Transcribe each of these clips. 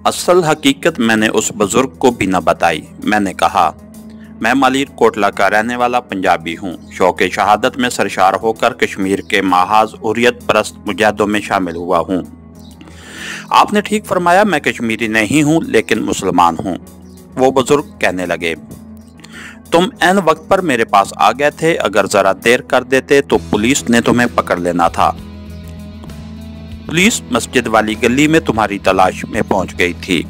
असल हकीकत मैंने उस बुजुर्ग को भी न बताई। मैंने कहा, मैं मालिर कोटला का रहने वाला पंजाबी हूँ। शौक़े शहादत में सरशार होकर कश्मीर के महाज हुर्रियत परस्त मुजाहिदों में शामिल हुआ हूँ। आपने ठीक फरमाया, मैं कश्मीरी नहीं हूँ लेकिन मुसलमान हूँ। वो बुजुर्ग कहने लगे, तुम ऐन वक्त पर मेरे पास आ गए थे। अगर जरा देर कर देते तो पुलिस ने तुम्हें पकड़ लेना था। पुलिस मस्जिद वाली गली में तुम्हारी तलाश में पहुंच गई थी।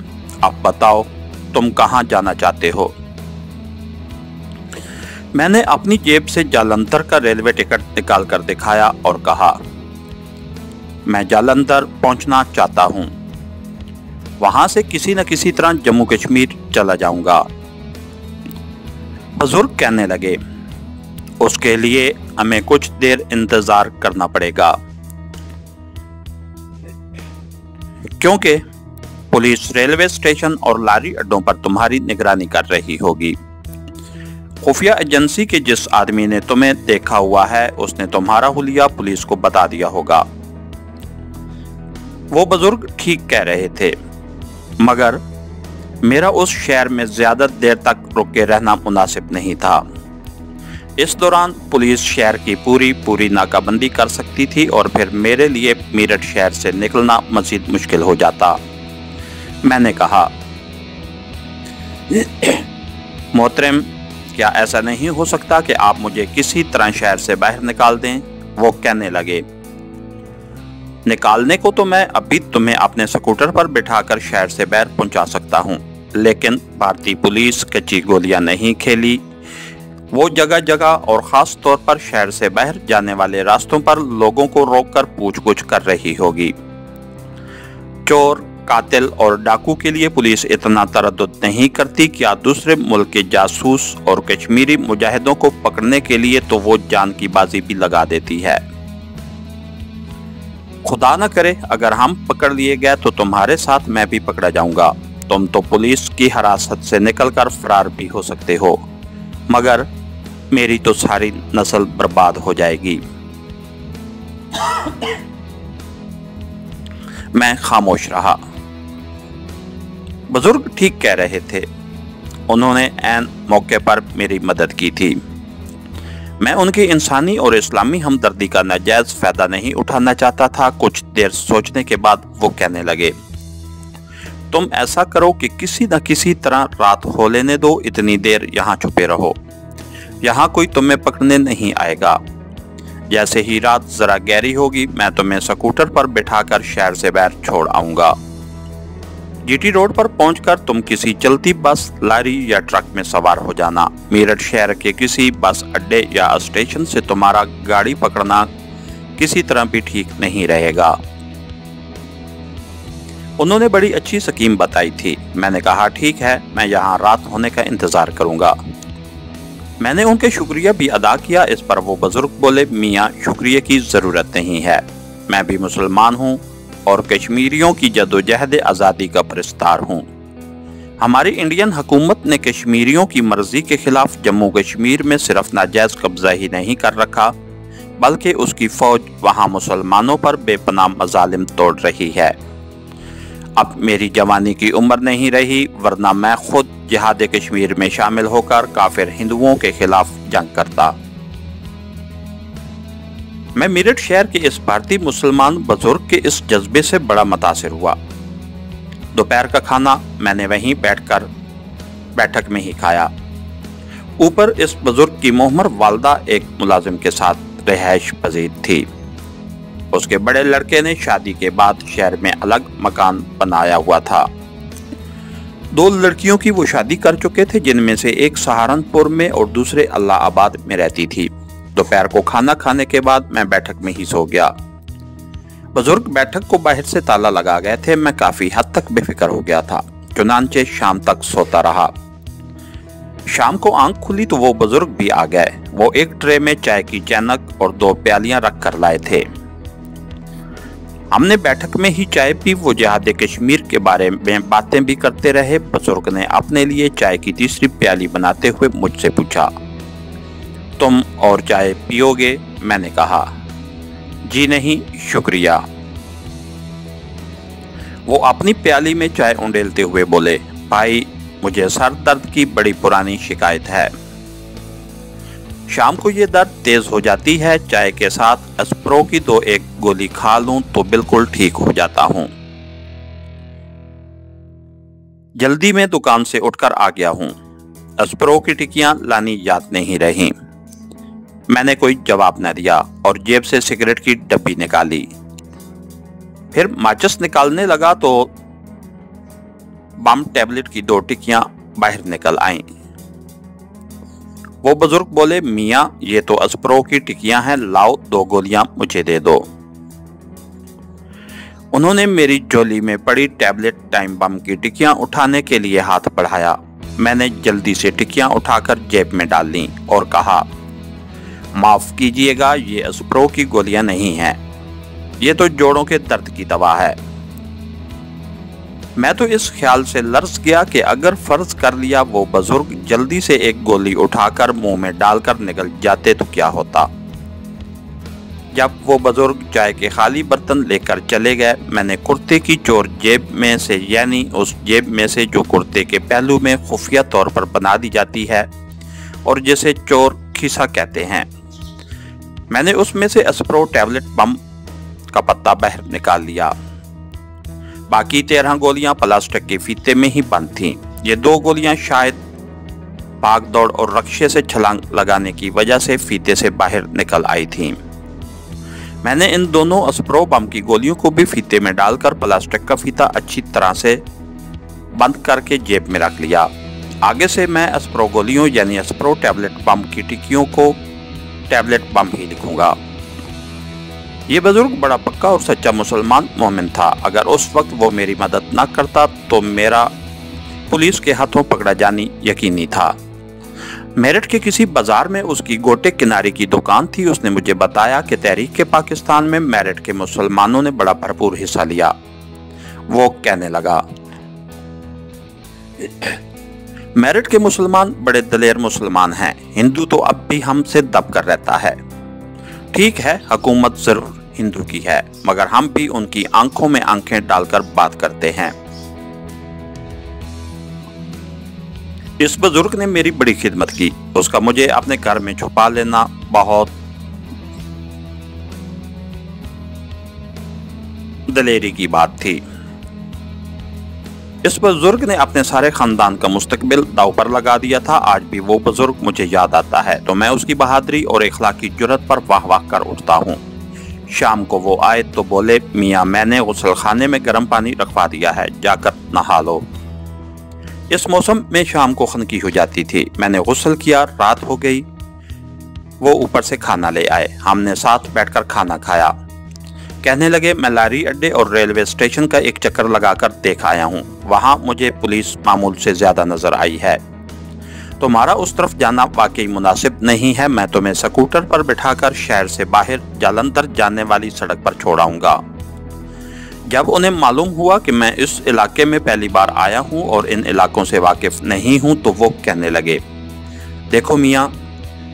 अब बताओ तुम कहां जाना चाहते हो? मैंने अपनी जेब से जालंधर का रेलवे टिकट निकाल कर दिखाया और कहा, मैं जालंधर पहुंचना चाहता हूं। वहां से किसी न किसी तरह जम्मू कश्मीर चला जाऊंगा। बुजुर्ग कहने लगे, उसके लिए हमें कुछ देर इंतजार करना पड़ेगा, क्योंकि पुलिस रेलवे स्टेशन और लारी अड्डों पर तुम्हारी निगरानी कर रही होगी। खुफिया एजेंसी के जिस आदमी ने तुम्हें देखा हुआ है उसने तुम्हारा हुलिया पुलिस को बता दिया होगा। वो बुजुर्ग ठीक कह रहे थे, मगर मेरा उस शहर में ज्यादा देर तक रुके रहना मुनासिब नहीं था। इस दौरान पुलिस शहर की पूरी नाकाबंदी कर सकती थी और फिर मेरे लिए मेरठ शहर से निकलना मजीद मुश्किल हो जाता। मैंने कहा, मोहतरम, क्या ऐसा नहीं हो सकता कि आप मुझे किसी तरह शहर से बाहर निकाल दें? वो कहने लगे, निकालने को तो मैं अभी तुम्हें अपने स्कूटर पर बिठाकर शहर से बाहर पहुंचा सकता हूं, लेकिन भारतीय पुलिस कच्ची गोलियां नहीं खेली। वो जगह जगह और खास तौर पर शहर से बाहर जाने वाले रास्तों पर लोगों को रोककर पूछगछ कर रही होगी। चोर, कातिल और डाकू के लिए पुलिस इतना तरद्दुद नहीं करती। क्या दूसरे मुल्क के जासूस और कश्मीरी मुजाहिदों को पकड़ने के लिए तो वो जान की बाजी भी लगा देती है। खुदा न करे अगर हम पकड़ लिए गए तो तुम्हारे साथ मैं भी पकड़ा जाऊंगा। तुम तो पुलिस की हिरासत से निकलकर फरार भी हो सकते हो, मगर मेरी तो सारी नस्ल बर्बाद हो जाएगी। मैं खामोश रहा। बुजुर्ग ठीक कह रहे थे। उन्होंने ऐन मौके पर मेरी मदद की थी। मैं उनकी इंसानी और इस्लामी हमदर्दी का नाजायज फायदा नहीं उठाना चाहता था। कुछ देर सोचने के बाद वो कहने लगे, तुम ऐसा करो कि किसी न किसी तरह रात हो लेने दो। इतनी देर यहाँ छुपे रहो, यहाँ कोई तुम्हें पकड़ने नहीं आएगा। जैसे ही रात जरा गहरी होगी मैं तुम्हें स्कूटर पर बिठाकर शहर से बाहर छोड़ आऊंगा। जीटी रोड पर पहुंचकर तुम किसी चलती बस, लारी या ट्रक में सवार हो जाना। मेरठ शहर के किसी बस अड्डे या स्टेशन से तुम्हारा गाड़ी पकड़ना किसी तरह भी ठीक नहीं रहेगा। उन्होंने बड़ी अच्छी स्कीम बताई थी। मैंने कहा, ठीक है, मैं यहाँ रात होने का इंतजार करूंगा। मैंने उनके शुक्रिया भी अदा किया। इस पर वो बुजुर्ग बोले, मियाँ, शुक्रिया की जरूरत नहीं है। मैं भी मुसलमान हूँ और कश्मीरियों की जदोजहद आज़ादी का परस्तार हूँ। हमारी इंडियन हुकूमत ने कश्मीरियों की मर्जी के खिलाफ जम्मू कश्मीर में सिर्फ नाजायज कब्जा ही नहीं कर रखा, बल्कि उसकी फौज वहाँ मुसलमानों पर बेपनाह मजालिम तोड़ रही है। अब मेरी जवानी की उम्र नहीं रही, वरना मैं खुद जिहाद कश्मीर में शामिल होकर काफिर हिंदुओं के खिलाफ जंग करता। मैं मेरठ शहर के इस भारतीय मुसलमान बुजुर्ग के इस जज्बे से बड़ा मुतासिर हुआ। दोपहर का खाना मैंने वहीं बैठकर बैठक में ही खाया। ऊपर इस बुजुर्ग की मोहम्मर वालदा एक मुलाजिम के साथ रिहाइश पजीर थी। उसके बड़े लड़के ने शादी के बाद शहर में अलग मकान बनाया हुआ था। 2 लड़कियों की वो शादी कर चुके थे, जिनमें से एक सहारनपुर में और दूसरे अल्लाहाबाद में रहती थी। दोपहर को खाना खाने के बाद मैं बैठक में ही सो गया। बुजुर्ग बैठक को बाहर से ताला लगा गए थे। मैं काफी हद तक बेफिक्र हो गया था, चुनांचे शाम तक सोता रहा। शाम को आंख खुली तो वो बुजुर्ग भी आ गए। वो एक ट्रे में चाय की चैनक और 2 प्यालियां रख कर लाए थे। हमने बैठक में ही चाय पी। वो जिहाद कश्मीर के बारे में बातें भी करते रहे। बुजुर्ग ने अपने लिए चाय की तीसरी प्याली बनाते हुए मुझसे पूछा, तुम और चाय पियोगे? मैंने कहा, जी नहीं, शुक्रिया। वो अपनी प्याली में चाय उंडेलते हुए बोले, भाई मुझे सर दर्द की बड़ी पुरानी शिकायत है। शाम को ये दर्द तेज हो जाती है, चाय के साथ एस्प्रो की 2-1 गोली खा लूं तो बिल्कुल ठीक हो जाता हूं। जल्दी में दुकान से उठकर आ गया हूं। एस्प्रो की टिक्कियां लानी याद नहीं रही। मैंने कोई जवाब न दिया और जेब से सिगरेट की डब्बी निकाली। फिर माचिस निकालने लगा तो बम टैबलेट की 2 टिक्कियां बाहर निकल आईं। वो बुजुर्ग बोले, मियाँ ये तो एस्प्रो की टिक्कियां हैं, लाओ 2 गोलियां मुझे दे दो। उन्होंने मेरी झोली में पड़ी टैबलेट टाइम बम की टिक्कियां उठाने के लिए हाथ बढ़ाया। मैंने जल्दी से टिक्कियां उठाकर जेब में डाल ली और कहा, माफ कीजिएगा, ये एस्प्रो की गोलियां नहीं हैं, ये तो जोड़ों के दर्द की दवा है। मैं तो इस ख्याल से लर्ज गया कि अगर फर्ज कर लिया वो बुजुर्ग जल्दी से 1 गोली उठाकर मुंह में डालकर निकल जाते तो क्या होता। जब वो बुजुर्ग चाय के खाली बर्तन लेकर चले गए, मैंने कुर्ते की चोर जेब में से, यानी उस जेब में से जो कुर्ते के पहलू में खुफिया तौर पर बना दी जाती है और जिसे चोर खिसा कहते हैं, मैंने उसमें से एस्प्रो टैबलेट बम का पत्ता बाहर निकाल लिया। बाकी 13 गोलियां प्लास्टिक के फीते में ही बंद थीं। ये 2 गोलियां शायद भाग दौड़ और रक्शे से छलांग लगाने की वजह से फीते से बाहर निकल आई थीं। मैंने इन दोनों एस्प्रो बम की गोलियों को भी फीते में डालकर प्लास्टिक का फीता अच्छी तरह से बंद करके जेब में रख लिया। आगे से मैं एस्प्रो गोलियों यानी एस्प्रो टैबलेट बम की टिक्कियों को टैबलेट बम ही लिखूंगा। ये बुजुर्ग बड़ा पक्का और सच्चा मुसलमान मोमिन था। अगर उस वक्त वो मेरी मदद न करता तो मेरा पुलिस के हाथों पकड़ा जानी यकीनी था। मेरठ के किसी बाजार में उसकी गोटे किनारे की दुकान थी। उसने मुझे बताया कि तहरीक पाकिस्तान में मेरठ के मुसलमानों ने बड़ा भरपूर हिस्सा लिया। वो कहने लगा, मेरठ के मुसलमान बड़े दलेर मुसलमान हैं। हिंदू तो अब भी हमसे दब कर रहता है। ठीक है, हुकूमत जरूर हिंदू की है, मगर हम भी उनकी आंखों में आंखें डालकर बात करते हैं। इस बुजुर्ग ने मेरी बड़ी खिदमत की। उसका मुझे अपने घर में छुपा लेना बहुत दलेरी की बात थी। इस बुजुर्ग ने अपने सारे खानदान का मुस्तकबिल दांव पर लगा दिया था। आज भी वो बुजुर्ग मुझे याद आता है तो मैं उसकी बहादुरी और इखलाकी जुर्रत पर वाह वाह कर उठता हूँ। शाम को वो आए तो बोले, मियाँ मैंने गुस्ल खाने में गर्म पानी रखवा दिया है, जाकर नहा लो। इस मौसम में शाम को खनकी हो जाती थी। मैंने गुस्ल किया, रात हो गई। वो ऊपर से खाना ले आए, हमने साथ बैठकर खाना खाया। कहने लगे, मैं लारी अड्डे और रेलवे स्टेशन का एक चक्कर लगाकर देख आया हूँ। वहाँ मुझे पुलिस मामूल से ज्यादा नजर आई है। तुम्हारा उस तरफ जाना वाकई मुनासिब नहीं है। मैं तुम्हें स्कूटर पर बिठाकर शहर से बाहर जालंधर जाने वाली सड़क पर छोड़ाऊंगा। जब उन्हें मालूम हुआ कि मैं इस इलाके में पहली बार आया हूँ और इन इलाकों से वाकिफ नहीं हूँ तो वो कहने लगे, देखो मियाँ,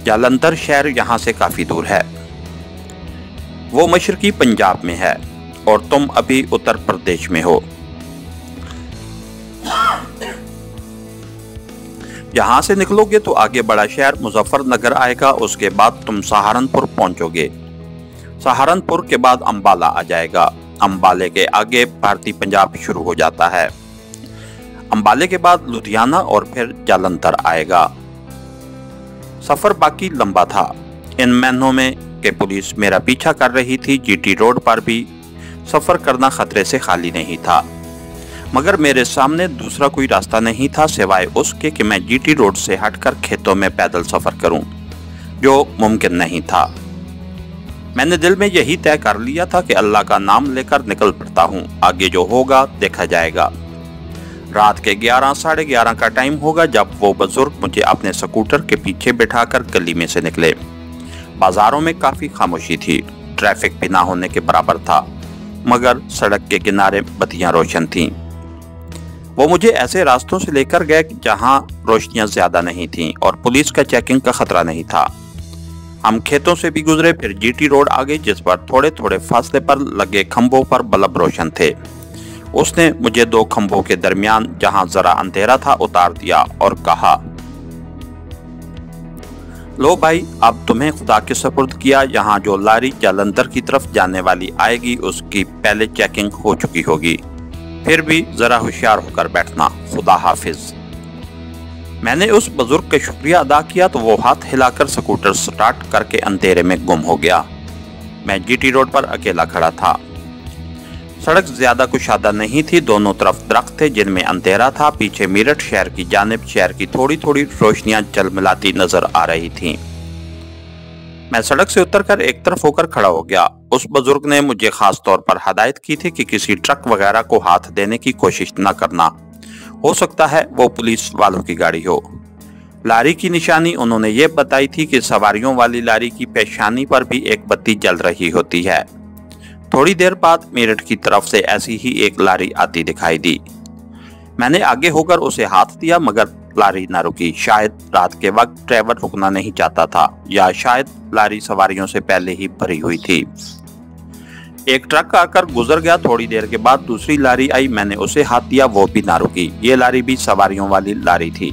जालंधर शहर यहाँ से काफी दूर है। वो मशरकी पंजाब में है और तुम अभी उत्तर प्रदेश में हो। यहाँ से निकलोगे तो आगे बड़ा शहर मुजफ्फरनगर आएगा। उसके बाद तुम सहारनपुर पहुंचोगे। सहारनपुर के बाद अंबाला आ जाएगा। अंबाले के आगे भारतीय पंजाब शुरू हो जाता है। अंबाले के बाद लुधियाना और फिर जालंधर आएगा। सफर बाकी लंबा था। इन महीनों में कि पुलिस मेरा पीछा कर रही थी, जीटी रोड पर भी सफर करना खतरे से खाली नहीं था, मगर मेरे सामने दूसरा कोई रास्ता नहीं था सिवाय उसके कि मैं जीटी रोड से हटकर खेतों में पैदल सफर करूं, जो मुमकिन नहीं था। मैंने दिल में यही तय कर लिया था कि अल्लाह का नाम लेकर निकल पड़ता हूं, आगे जो होगा देखा जाएगा। रात के 11 साढ़े 11 का टाइम होगा जब वो बुजुर्ग मुझे अपने स्कूटर के पीछे बिठाकर गली में से निकले। बाजारों में काफी खामोशी थी, ट्रैफिक भी ना होने के बराबर था, मगर सड़क के किनारे बत्तियां रोशन थीं। वो मुझे ऐसे रास्तों से लेकर गए जहां रोशनियां ज्यादा नहीं थीं और पुलिस का चेकिंग का खतरा नहीं था। हम खेतों से भी गुजरे, फिर जीटी रोड आ गई जिस पर थोड़े थोड़े फासले पर लगे खंभों पर बल्ब रोशन थे। उसने मुझे दो खंभों के दरमियान जहां जरा अंधेरा था उतार दिया और कहा, लो भाई, अब तुम्हें खुदा के सुपुर्द किया। यहाँ जो लारी जालंधर की तरफ जाने वाली आएगी उसकी पहले चेकिंग हो चुकी होगी। फिर भी जरा होशियार होकर बैठना। खुदा हाफिज। मैंने उस बुजुर्ग का शुक्रिया अदा किया तो वो हाथ हिलाकर स्कूटर स्टार्ट करके अंधेरे में गुम हो गया। मैं जीटी रोड पर अकेला खड़ा था। सड़क ज्यादा कुशादा नहीं थी, दोनों तरफ दरख्त थे जिनमें अंधेरा था। पीछे मेरठ शहर की जानिब शहर की थोड़ी थोड़ी रोशनियां झलमिलाती नजर आ रही थीं। मैं सड़क से उतरकर एक तरफ होकर खड़ा हो गया। उस बुजुर्ग ने मुझे खास तौर पर हदायत की थी कि किसी ट्रक वगैरह को हाथ देने की कोशिश न करना, हो सकता है वो पुलिस वालों की गाड़ी हो। लारी की निशानी उन्होंने ये बताई थी कि सवारियों वाली लारी की पेशानी पर भी एक बत्ती जल रही होती है। थोड़ी देर बाद मेरठ की तरफ से ऐसी ही एक लारी आती दिखाई दी। मैंने आगे होकर उसे हाथ दिया मगर लारी न रुकी। शायद रात के वक्त ड्राइवर रुकना नहीं चाहता था या शायद लारी सवारियों से पहले ही भरी हुई थी। एक ट्रक आकर गुजर गया। थोड़ी देर के बाद दूसरी लारी आई, मैंने उसे हाथ दिया, वो भी ना रुकी। ये लारी भी सवारियों वाली लारी थी।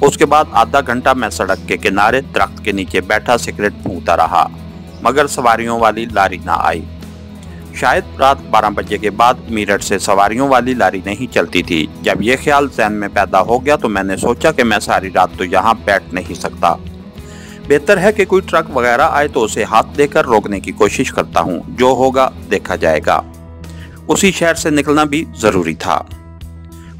उसके बाद आधा घंटा मैं सड़क के किनारे दरख्त के नीचे बैठा सिगरेट फूंकता रहा मगर सवारियों वाली लारी ना आई। शायद रात 12 बजे के बाद मेरठ से सवारियों वाली लारी नहीं चलती थी। जब यह ख्याल ज़हन में पैदा हो गया तो मैंने सोचा कि मैं सारी रात तो यहाँ बैठ नहीं सकता। बेहतर है कि कोई ट्रक वगैरह आए तो उसे हाथ देकर रोकने की कोशिश करता हूँ। जो होगा देखा जाएगा। उसी शहर से निकलना भी जरूरी था।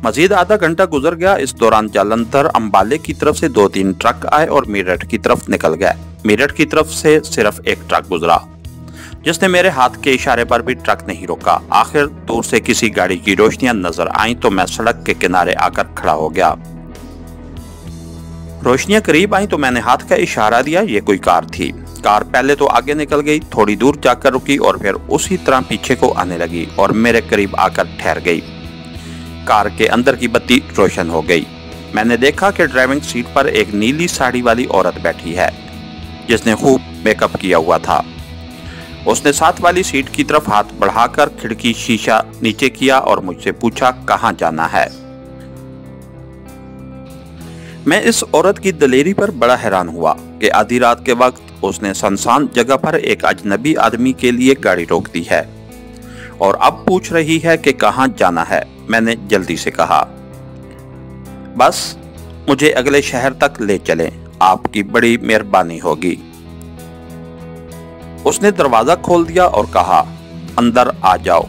मजीद आधा घंटा गुजर गया। इस दौरान जालंधर अंबाले की तरफ से 2-3 ट्रक आए और मेरठ की तरफ निकल गए। मेरठ की तरफ से सिर्फ एक ट्रक गुजरा जिसने मेरे हाथ के इशारे पर भी ट्रक नहीं रोका। आखिर दूर से किसी गाड़ी की रोशनियां नजर आईं तो मैं सड़क के किनारे आकर खड़ा हो गया। रोशनियां करीब आई तो मैंने हाथ का इशारा दिया। ये कोई कार थी। कार पहले तो आगे निकल गई, थोड़ी दूर जाकर रुकी और फिर उसी तरह पीछे को आने लगी और मेरे करीब आकर ठहर गई। कार के अंदर की बत्ती रोशन हो गई। मैंने देखा कि ड्राइविंग सीट पर एक नीली साड़ी वाली औरत बैठी है जिसने खूब मेकअप किया हुआ था। उसने साथ वाली सीट की तरफ हाथ बढ़ाकर खिड़की शीशा नीचे किया और मुझसे पूछा, कहां जाना है। मैं इस औरत की दलेरी पर बड़ा हैरान हुआ कि आधी रात के वक्त उसने सुनसान जगह पर एक अजनबी आदमी के लिए गाड़ी रोक दी है और अब पूछ रही है कि कहां जाना है। मैंने जल्दी से कहा, बस मुझे अगले शहर तक ले चलें, आपकी बड़ी मेहरबानी होगी। उसने दरवाजा खोल दिया और कहा, अंदर आ जाओ।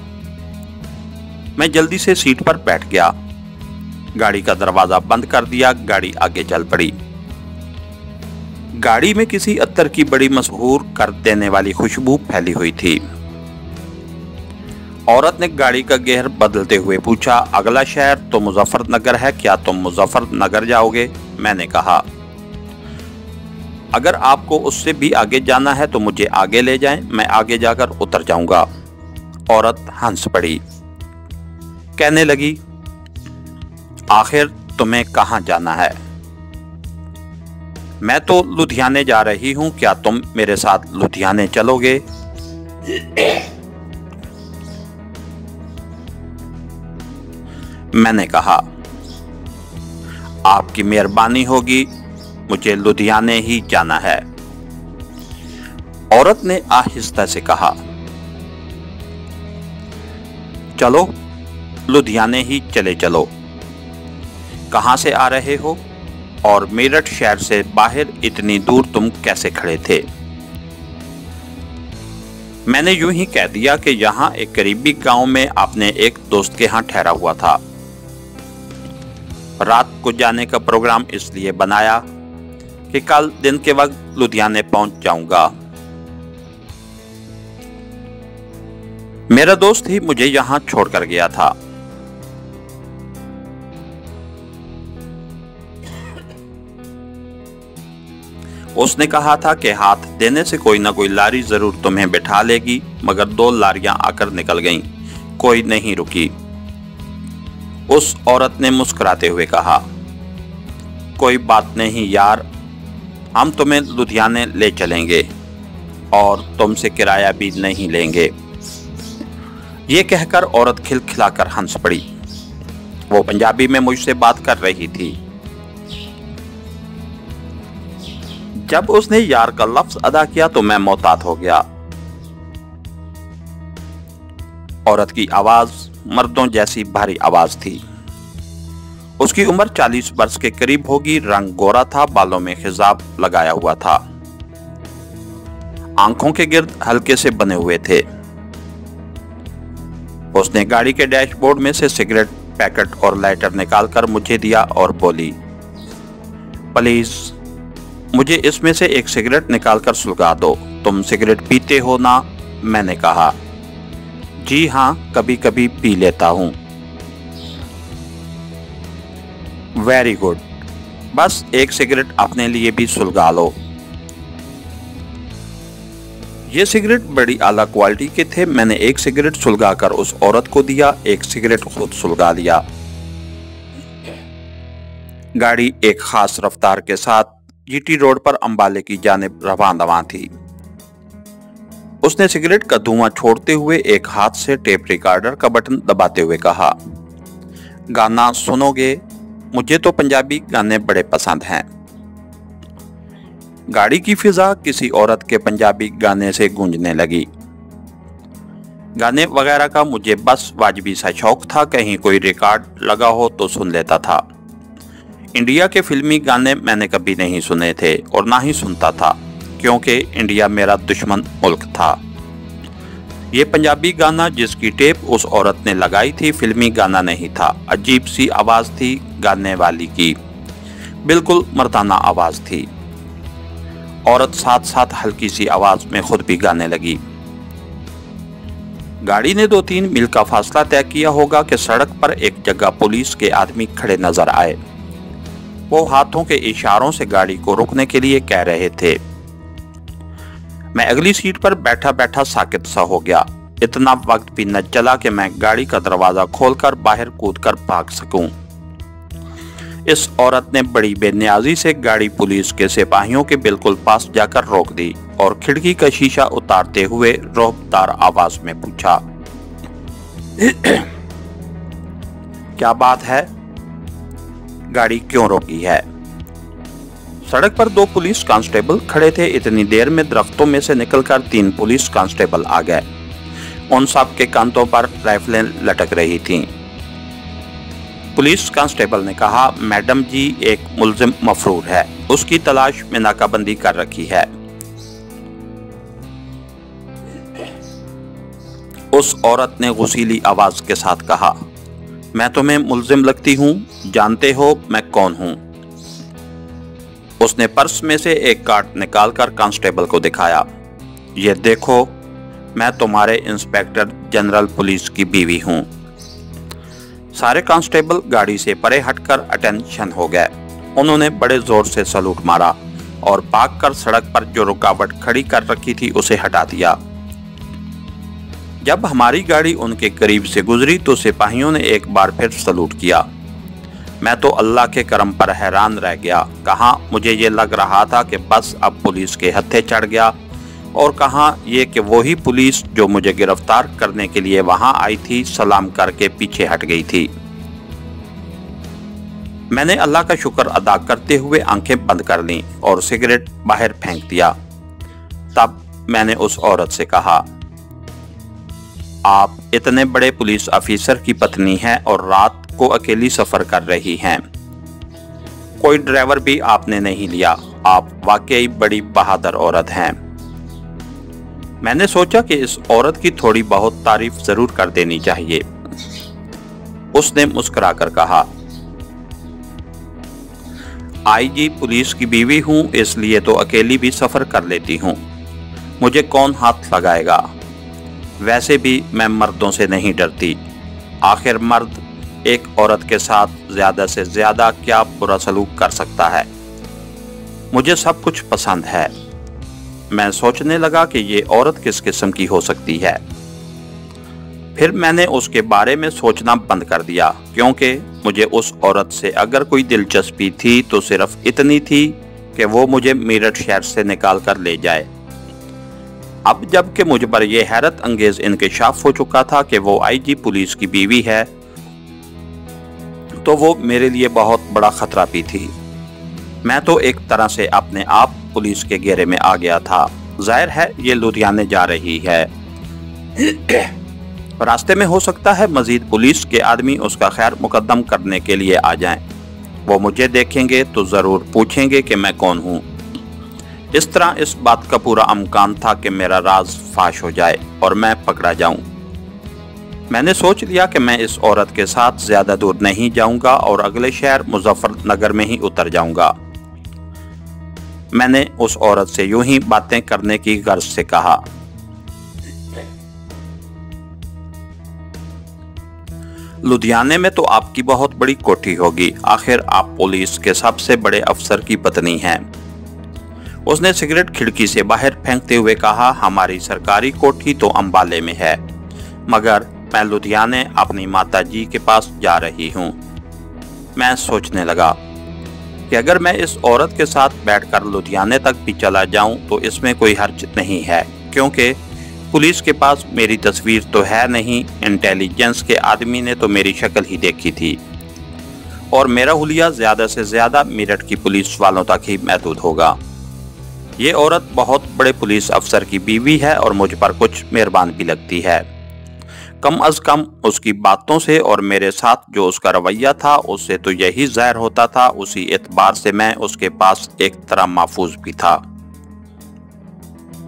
मैं जल्दी से सीट पर बैठ गया। गाड़ी का दरवाजा बंद कर दिया। गाड़ी आगे चल पड़ी। गाड़ी में किसी अत्तर की बड़ी मशहूर कर देने वाली खुशबू फैली हुई थी। औरत ने गाड़ी का गियर बदलते हुए पूछा, अगला शहर तो मुजफ्फरनगर है, क्या तुम मुजफ्फरनगर जाओगे? मैंने कहा, अगर आपको उससे भी आगे जाना है तो मुझे आगे ले जाएं, मैं आगे जाकर उतर जाऊंगा। औरत हंस पड़ी। कहने लगी, आखिर तुम्हें कहां जाना है? मैं तो लुधियाने जा रही हूं, क्या तुम मेरे साथ लुधियाने चलोगे? मैंने कहा, आपकी मेहरबानी होगी, मुझे लुधियाने ही जाना है। औरत ने आहिस्ता से कहा, चलो लुधियाने ही चले चलो। कहां से आ रहे हो और मेरठ शहर से बाहर इतनी दूर तुम कैसे खड़े थे? मैंने यूं ही कह दिया कि यहां एक करीबी गांव में अपने एक दोस्त के यहां ठहरा हुआ था। रात को जाने का प्रोग्राम इसलिए बनाया कि कल दिन के वक्त लुधियाने पहुंच जाऊंगा। मेरा दोस्त ही मुझे यहां छोड़कर गया था। उसने कहा था कि हाथ देने से कोई ना कोई लारी जरूर तुम्हें बिठा लेगी, मगर 2 लारियां आकर निकल गईं, कोई नहीं रुकी। उस औरत ने मुस्कुराते हुए कहा, कोई बात नहीं यार, हम तुम्हें लुधियाने ले चलेंगे और तुमसे किराया भी नहीं लेंगे। ये कहकर औरत खिलखिलाकर हंस पड़ी। वो पंजाबी में मुझसे बात कर रही थी। जब उसने यार का लफ्ज अदा किया तो मैं मोहतात हो गया। औरत की आवाज मर्दों जैसी भारी आवाज थी। उसकी उम्र 40 वर्ष के करीब होगी। रंग गोरा था, बालों में खिजाब लगाया हुआ था, आंखों के गिर्द हल्के से बने हुए थे। उसने गाड़ी के डैशबोर्ड में से सिगरेट पैकेट और लाइटर निकालकर मुझे दिया और बोली, प्लीज मुझे इसमें से एक सिगरेट निकालकर सुलगा दो। तुम सिगरेट पीते हो ना? मैंने कहा, जी हाँ, कभी कभी पी लेता हूं। वेरी गुड, बस एक सिगरेट अपने लिए भी सुलगा लो। ये सिगरेट बड़ी आला क्वालिटी के थे। मैंने एक सिगरेट सुलगाकर उस औरत को दिया, एक सिगरेट खुद सुलगा लिया। गाड़ी एक खास रफ्तार के साथ जीटी रोड पर अंबाले की जानिब रवाना थी। उसने सिगरेट का धुआं छोड़ते हुए एक हाथ से टेप रिकॉर्डर का बटन दबाते हुए कहा, गाना सुनोगे? मुझे तो पंजाबी गाने बड़े पसंद हैं। गाड़ी की फिजा किसी औरत के पंजाबी गाने से गूंजने लगी। गाने वगैरह का मुझे बस वाजिबी सा शौक था। कहीं कोई रिकॉर्ड लगा हो तो सुन लेता था। इंडिया के फिल्मी गाने मैंने कभी नहीं सुने थे और ना ही सुनता था, क्योंकि इंडिया मेरा दुश्मन मुल्क था। ये पंजाबी गाना जिसकी टेप उस औरत ने लगाई थी फिल्मी गाना नहीं था। अजीब सी आवाज थी गाने वाली की, बिल्कुल मर्दाना आवाज थी। औरत साथ साथ हल्की सी आवाज में खुद भी गाने लगी। गाड़ी ने 2-3 मील का फासला तय किया होगा कि सड़क पर एक जगह पुलिस के आदमी खड़े नजर आए। वो हाथों के इशारों से गाड़ी को रुकने के लिए कह रहे थे। मैं अगली सीट पर बैठा बैठा साकित सा हो गया। इतना वक्त भी न चला कि मैं गाड़ी का दरवाजा खोलकर बाहर कूदकर भाग सकूं। इस औरत ने बड़ी बेनियाजी से गाड़ी पुलिस के सिपाहियों के बिल्कुल पास जाकर रोक दी और खिड़की का शीशा उतारते हुए रोहबदार आवाज में पूछा, क्या बात है? गाड़ी क्यों रोकी है? सड़क पर 2 पुलिस कांस्टेबल खड़े थे। इतनी देर में दरख्तों में से निकलकर 3 पुलिस कांस्टेबल आ गए। उन सब के कांधों पर राइफलें लटक रही थीं। पुलिस कांस्टेबल ने कहा, मैडम जी, एक मुल्जिम मफरूर है, उसकी तलाश में नाकाबंदी कर रखी है। उस औरत ने गुस्सीली आवाज के साथ कहा, मैं तुम्हें मुल्जिम लगती हूं? जानते हो मैं कौन हूं? उसने पर्स में से एक कार्ड निकालकर कांस्टेबल को दिखाया। ये देखो, मैं तुम्हारे इंस्पेक्टर जनरल पुलिस की बीवी हूं। सारे कांस्टेबल गाड़ी से परे हटकर अटेंशन हो गए। उन्होंने बड़े जोर से सलूट मारा और भागकर सड़क पर जो रुकावट खड़ी कर रखी थी उसे हटा दिया। जब हमारी गाड़ी उनके करीब से गुजरी तो सिपाहियों ने एक बार फिर सलूट किया। मैं तो अल्लाह के करम पर हैरान रह गया। कहाँ मुझे ये लग रहा था कि बस अब पुलिस के हत्थे चढ़ गया, और कहाँ ये कि वही पुलिस जो मुझे गिरफ्तार करने के लिए वहां आई थी सलाम करके पीछे हट गई थी। मैंने अल्लाह का शुक्र अदा करते हुए आंखें बंद कर लीं और सिगरेट बाहर फेंक दिया। तब मैंने उस औरत से कहा, आप इतने बड़े पुलिस अफसर की पत्नी हैं और रात को अकेली सफर कर रही हैं। कोई ड्राइवर भी आपने नहीं लिया। आप वाकई बड़ी बहादुर औरत हैं। मैंने सोचा कि इस औरत की थोड़ी बहुत तारीफ जरूर कर देनी चाहिए। उसने मुस्कुराकर कहा, आईजी पुलिस की बीवी हूं, इसलिए तो अकेली भी सफर कर लेती हूं। मुझे कौन हाथ लगाएगा? वैसे भी मैं मर्दों से नहीं डरती। आखिर मर्द एक औरत के साथ ज्यादा से ज्यादा क्या बुरा सलूक कर सकता है? मुझे सब कुछ पसंद है। मैं सोचने लगा कि ये औरत किस किस्म की हो सकती है। फिर मैंने उसके बारे में सोचना बंद कर दिया, क्योंकि मुझे उस औरत से अगर कोई दिलचस्पी थी तो सिर्फ इतनी थी कि वो मुझे मेरठ शहर से निकाल कर ले जाए। अब जबकि मुझ पर यह हैरत अंगेज इंकशाफ हो चुका था कि वो आईजी पुलिस की बीवी है, तो वो मेरे लिए बहुत बड़ा खतरा भी थी। मैं तो एक तरह से अपने आप पुलिस के घेरे में आ गया था। जाहिर है ये लुधियाने जा रही है। रास्ते में हो सकता है मजीद पुलिस के आदमी उसका खैर मुकद्दम करने के लिए आ जाएं। वो मुझे देखेंगे तो जरूर पूछेंगे कि मैं कौन हूँ। इस तरह इस बात का पूरा अमकान था कि मेरा राज फाश हो जाए और मैं पकड़ा जाऊं। मैंने सोच लिया कि मैं इस औरत के साथ ज्यादा दूर नहीं जाऊंगा और अगले शहर मुजफ्फरनगर में ही उतर जाऊंगा। मैंने उस औरत से यूं ही बातें करने की गर्ज से कहा, लुधियाने में तो आपकी बहुत बड़ी कोठी होगी, आखिर आप पुलिस के सबसे बड़े अफसर की पत्नी हैं। उसने सिगरेट खिड़की से बाहर फेंकते हुए कहा, हमारी सरकारी कोठी तो अंबाले में है, मगर मैं लुधियाने अपनी माता जी के पास जा रही हूँ। मैं सोचने लगा कि अगर मैं इस औरत के साथ बैठकर लुधियाने तक भी चला जाऊं तो इसमें कोई हर्ज नहीं है, क्योंकि पुलिस के पास मेरी तस्वीर तो है नहीं। इंटेलिजेंस के आदमी ने तो मेरी शक्ल ही देखी थी और मेरा हुलिया ज्यादा से ज्यादा मेरठ की पुलिस वालों तक ही महदूद होगा। ये औरत बहुत बड़े पुलिस अफसर की बीवी है और मुझ पर कुछ मेहरबान भी लगती है। कम अज कम उसकी बातों से और मेरे साथ जो उसका रवैया था उससे तो यही जाहिर होता था। उसी एतबार से मैं उसके पास एक तरह महफूज भी था।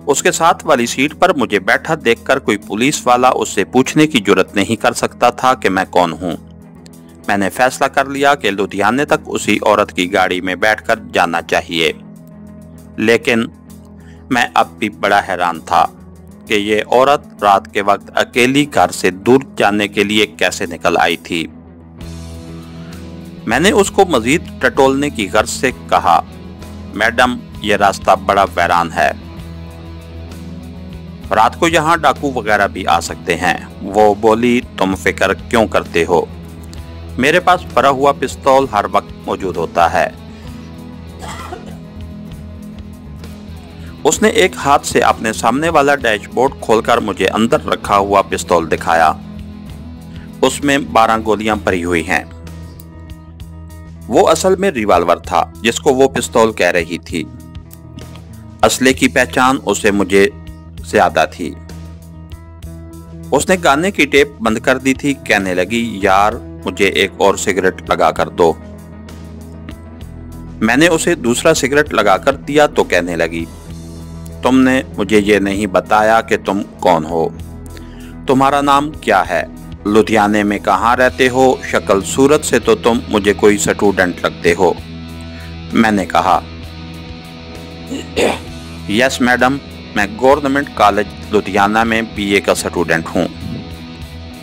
उसके साथ वाली सीट पर मुझे बैठा देखकर कोई पुलिस वाला उससे पूछने की जुर्रत नहीं कर सकता था कि मैं कौन हूँ। मैंने फैसला कर लिया कि लुधियाने तक उसी औरत की गाड़ी में बैठकर जाना चाहिए, लेकिन मैं अब भी बड़ा हैरान था कि ये औरत रात के वक्त अकेली घर से दूर जाने के लिए कैसे निकल आई थी। मैंने उसको मजीद टटोलने की गर्ज से कहा, मैडम ये रास्ता बड़ा वीरान है, रात को यहाँ डाकू वगैरह भी आ सकते हैं। वो बोली, तुम फिक्र क्यों करते हो, मेरे पास भरा हुआ पिस्तौल हर वक्त मौजूद होता है। उसने एक हाथ से अपने सामने वाला डैशबोर्ड खोलकर मुझे अंदर रखा हुआ पिस्तौल दिखाया। उसमें 12 गोलियां भरी हुई हैं। वो असल में रिवॉल्वर था जिसको वो पिस्तौल कह रही थी। असले की पहचान उसे मुझे ज्यादा थी। उसने गाने की टेप बंद कर दी थी। कहने लगी, यार मुझे एक और सिगरेट लगा कर दो। मैंने उसे दूसरा सिगरेट लगा कर दिया तो कहने लगी, तुमने मुझे ये नहीं बताया कि तुम कौन हो, तुम्हारा नाम क्या है, लुधियाने में कहाँ रहते हो, शक्ल सूरत से तो तुम मुझे कोई स्टूडेंट लगते हो। मैंने कहा, यस मैडम, मैं गवर्नमेंट कॉलेज लुधियाना में बीए का स्टूडेंट हूँ।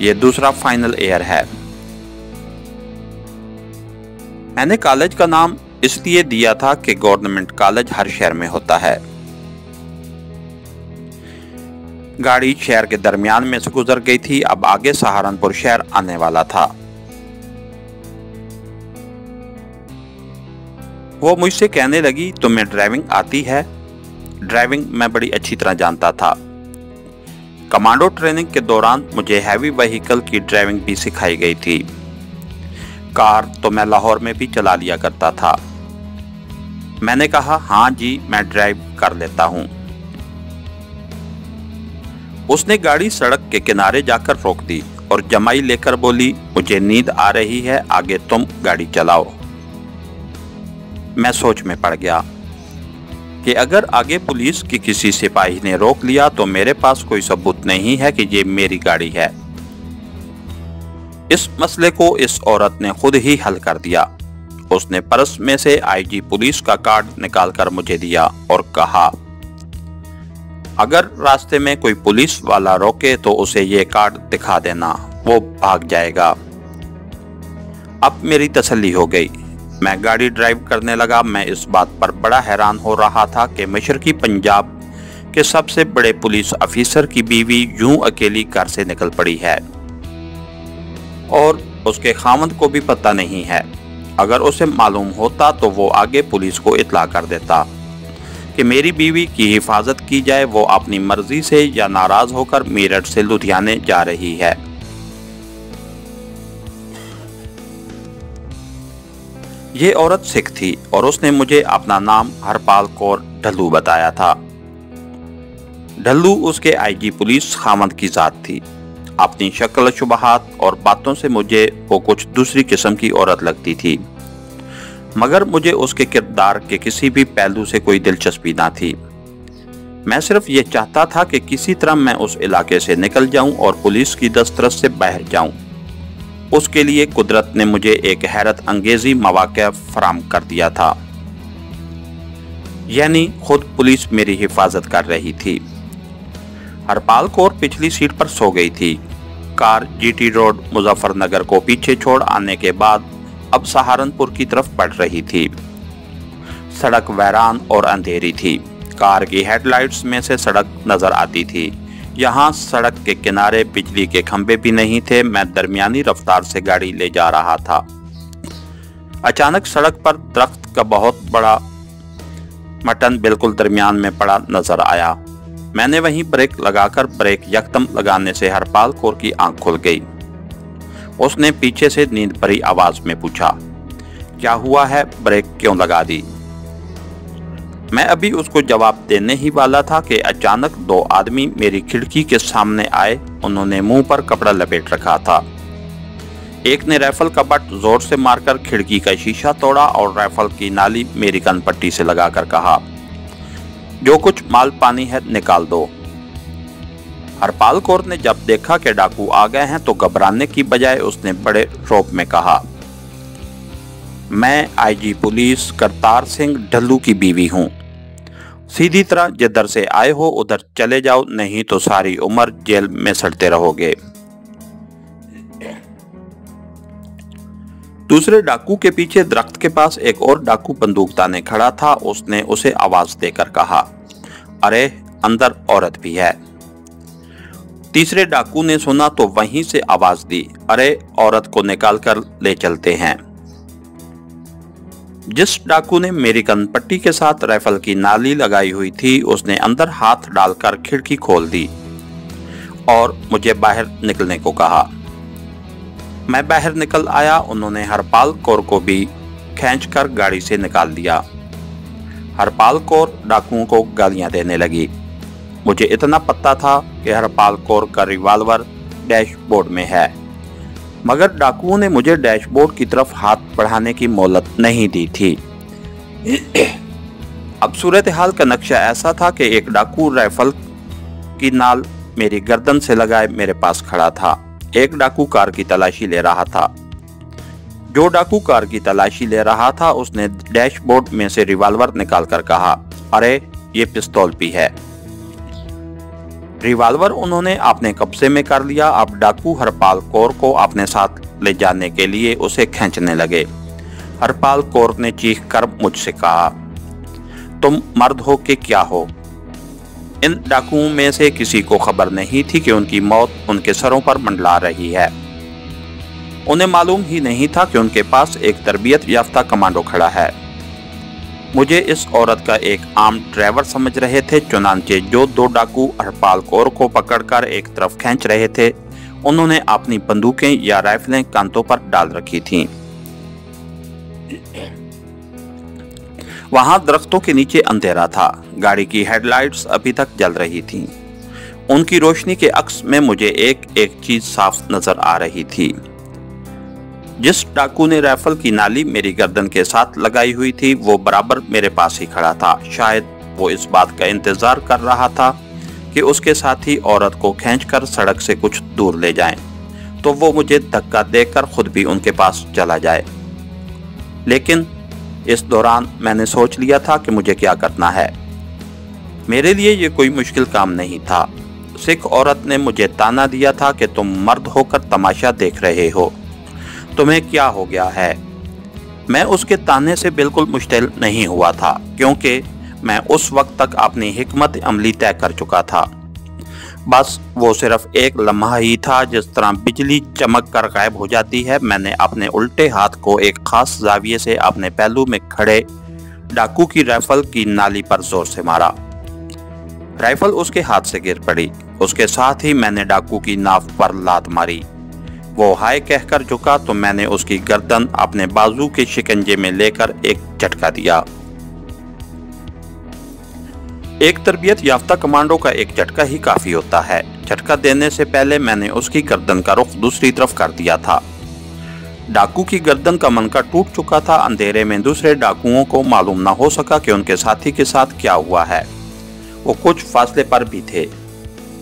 ये दूसरा फाइनल ईयर है। मैंने कॉलेज का नाम इसलिए दिया था कि गवर्नमेंट कॉलेज हर शहर में होता है। गाड़ी शहर के दरमियान में से गुजर गई थी। अब आगे सहारनपुर शहर आने वाला था। वो मुझसे कहने लगी, तुम्हें ड्राइविंग आती है? ड्राइविंग मैं बड़ी अच्छी तरह जानता था। कमांडो ट्रेनिंग के दौरान मुझे हैवी व्हीकल की ड्राइविंग भी सिखाई गई थी। कार तो मैं लाहौर में भी चला लिया करता था। मैंने कहा, हाँ जी, मैं ड्राइव कर लेता हूँ। उसने गाड़ी सड़क के किनारे जाकर रोक दी और जमाई लेकर बोली, मुझे नींद आ रही है, आगे तुम गाड़ी चलाओ। मैं सोच में पड़ गया कि अगर आगे पुलिस की किसी सिपाही ने रोक लिया तो मेरे पास कोई सबूत नहीं है कि ये मेरी गाड़ी है। इस मसले को इस औरत ने खुद ही हल कर दिया। उसने पर्स में से आईजी पुलिस का कार्ड निकालकर मुझे दिया और कहा, अगर रास्ते में कोई पुलिस वाला रोके तो उसे ये कार्ड दिखा देना, वो भाग जाएगा। अब मेरी तसल्ली हो गई। मैं गाड़ी ड्राइव करने लगा। मैं इस बात पर बड़ा हैरान हो रहा था कि मशरकी पंजाब के सबसे बड़े पुलिस अफसर की बीवी यूं अकेली घर से निकल पड़ी है और उसके खामद को भी पता नहीं है। अगर उसे मालूम होता तो वो आगे पुलिस को इत्ला कर देता। कि मेरी बीवी की हिफाजत की जाए, वो अपनी मर्जी से या नाराज होकर मेरठ से लुधियाने जा रही है। ये औरत सिख थी और उसने मुझे अपना नाम हरपाल कौर ढल्लू बताया था। ढल्लू उसके आईजी पुलिस खामद की जात थी। अपनी शक्ल, शुबहात और बातों से मुझे वो कुछ दूसरी किस्म की औरत लगती थी, मगर मुझे उसके किरदार के किसी भी पहलू से कोई दिलचस्पी ना थी। मैं सिर्फ ये चाहता था कि किसी तरह मैं उस इलाके से निकल जाऊं और पुलिस की दस्तरस से बाहर जाऊं। उसके लिए कुदरत ने मुझे एक हैरत अंगेजी मौका फराहम कर दिया था, यानी खुद पुलिस मेरी हिफाजत कर रही थी। हरपाल कौर पिछली सीट पर सो गई थी। कार जीटी रोड मुजफ्फरनगर को पीछे छोड़ आने के बाद अब सहारनपुर की तरफ बढ़ रही थी। सड़क वीरान और अंधेरी थी। कार की हेडलाइट्स में से सड़क नजर आती थी। यहाँ सड़क के किनारे बिजली के खंभे भी नहीं थे। मैं दरमियानी रफ्तार से गाड़ी ले जा रहा था। अचानक सड़क पर दरख्त का बहुत बड़ा मटन बिल्कुल दरमियान में पड़ा नजर आया। मैंने वहीं ब्रेक लगाकर ब्रेक यकदम लगाने से हरपाल कौर की आंख खुल गई। उसने पीछे से नींद भरी आवाज में पूछा, क्या हुआ है, ब्रेक क्यों लगा दी? मैं अभी उसको जवाब देने ही वाला था कि अचानक दो आदमी मेरी खिड़की के सामने आए। उन्होंने मुंह पर कपड़ा लपेट रखा था। एक ने राइफल का बट जोर से मारकर खिड़की का शीशा तोड़ा और राइफल की नाली मेरी कनपट्टी से लगाकर कहा, जो कुछ माल पानी है निकाल दो। हरपाल कौर ने जब देखा कि डाकू आ गए हैं तो घबराने की बजाय उसने बड़े रौब में कहा, मैं आईजी पुलिस करतार सिंह ढल्लू की बीवी हूं। सीधी तरह जिधर से आए हो उधर चले जाओ, नहीं तो सारी उम्र जेल में सड़ते रहोगे। दूसरे डाकू के पीछे दरख्त के पास एक और डाकू बंदूक ताने खड़ा था। उसने उसे आवाज देकर कहा, अरे अंदर औरत भी है। तीसरे डाकू ने सुना तो वहीं से आवाज दी, अरे औरत को निकाल कर ले चलते हैं। जिस डाकू ने मेरी कनपट्टी के साथ राइफल की नाली लगाई हुई थी, उसने अंदर हाथ डालकर खिड़की खोल दी और मुझे बाहर निकलने को कहा। मैं बाहर निकल आया। उन्होंने हरपाल कौर को भी खींचकर गाड़ी से निकाल दिया। हरपाल कौर डाकुओं को गालियां देने लगी। मुझे इतना पता था कि हरपाल कौर का रिवॉल्वर डैशबोर्ड में है, मगर डाकुओं ने मुझे डैशबोर्ड की तरफ हाथ बढ़ाने की मोहलत नहीं दी थी। अब सूरत हाल का नक्शा ऐसा था कि एक डाकू राइफल की नाल मेरी गर्दन से लगाए मेरे पास खड़ा था। एक डाकू कार की तलाशी ले रहा था। जो डाकू कार की तलाशी ले रहा था उसने डैशबोर्ड में से रिवॉल्वर निकालकर कहा, अरे ये पिस्तौल भी है। रिवॉल्वर उन्होंने अपने कब्जे में कर लिया। अब डाकू हरपाल कौर को अपने साथ ले जाने के लिए उसे खींचने लगे। हरपाल कौर ने चीख कर मुझसे कहा, तुम मर्द हो कि क्या हो? इन डाकुओं में से किसी को खबर नहीं थी कि उनकी मौत उनके सरों पर मंडला रही है। उन्हें मालूम ही नहीं था कि उनके पास एक तरबियत याफ्ता कमांडो खड़ा है। मुझे इस औरत का एक आम ड्राइवर समझ रहे थे। चुनांचे जो दो डाकू हरपाल कौर को पकड़कर एक तरफ खींच रहे थे, उन्होंने अपनी बंदूकें या राइफलें कांधों पर डाल रखी थीं। वहां दरख्तों के नीचे अंधेरा था। गाड़ी की हेडलाइट्स अभी तक जल रही थीं। उनकी रोशनी के अक्स में मुझे एक एक चीज साफ नजर आ रही थी। जिस डाकू ने राइफल की नाली मेरी गर्दन के साथ लगाई हुई थी, वो बराबर मेरे पास ही खड़ा था। शायद वो इस बात का इंतजार कर रहा था कि उसके साथी औरत को खींचकर सड़क से कुछ दूर ले जाएं, तो वो मुझे धक्का देकर खुद भी उनके पास चला जाए। लेकिन इस दौरान मैंने सोच लिया था कि मुझे क्या करना है। मेरे लिए ये कोई मुश्किल काम नहीं था। सिख औरत ने मुझे ताना दिया था कि तुम मर्द होकर तमाशा देख रहे हो, तुम्हें क्या हो गया है। मैं उसके ताने से बिल्कुल मुश्तिल नहीं हुआ था, क्योंकि मैं उस वक्त तक अपनी हिकमत अमली तय कर चुका था। बस वो सिर्फ एक लम्हा ही था। जिस तरह बिजली चमक कर गायब हो जाती है, मैंने अपने उल्टे हाथ को एक खास जाविये से अपने पहलू में खड़े डाकू की राइफल की नाली पर जोर से मारा। राइफल उसके हाथ से गिर पड़ी। उसके साथ ही मैंने डाकू की नाव पर लात मारी। वो हाय कहकर झुका तो मैंने उसकी गर्दन अपने बाजू के शिकंजे में लेकर एक झटका दिया। एक तरबियत याफ्ता कमांडो का एक झटका ही काफी होता है। झटका देने से पहले मैंने उसकी गर्दन का रुख दूसरी तरफ कर दिया था। डाकू की गर्दन का मनका टूट चुका था। अंधेरे में दूसरे डाकुओं को मालूम न हो सका कि उनके साथी के साथ क्या हुआ है। वो कुछ फासले पर भी थे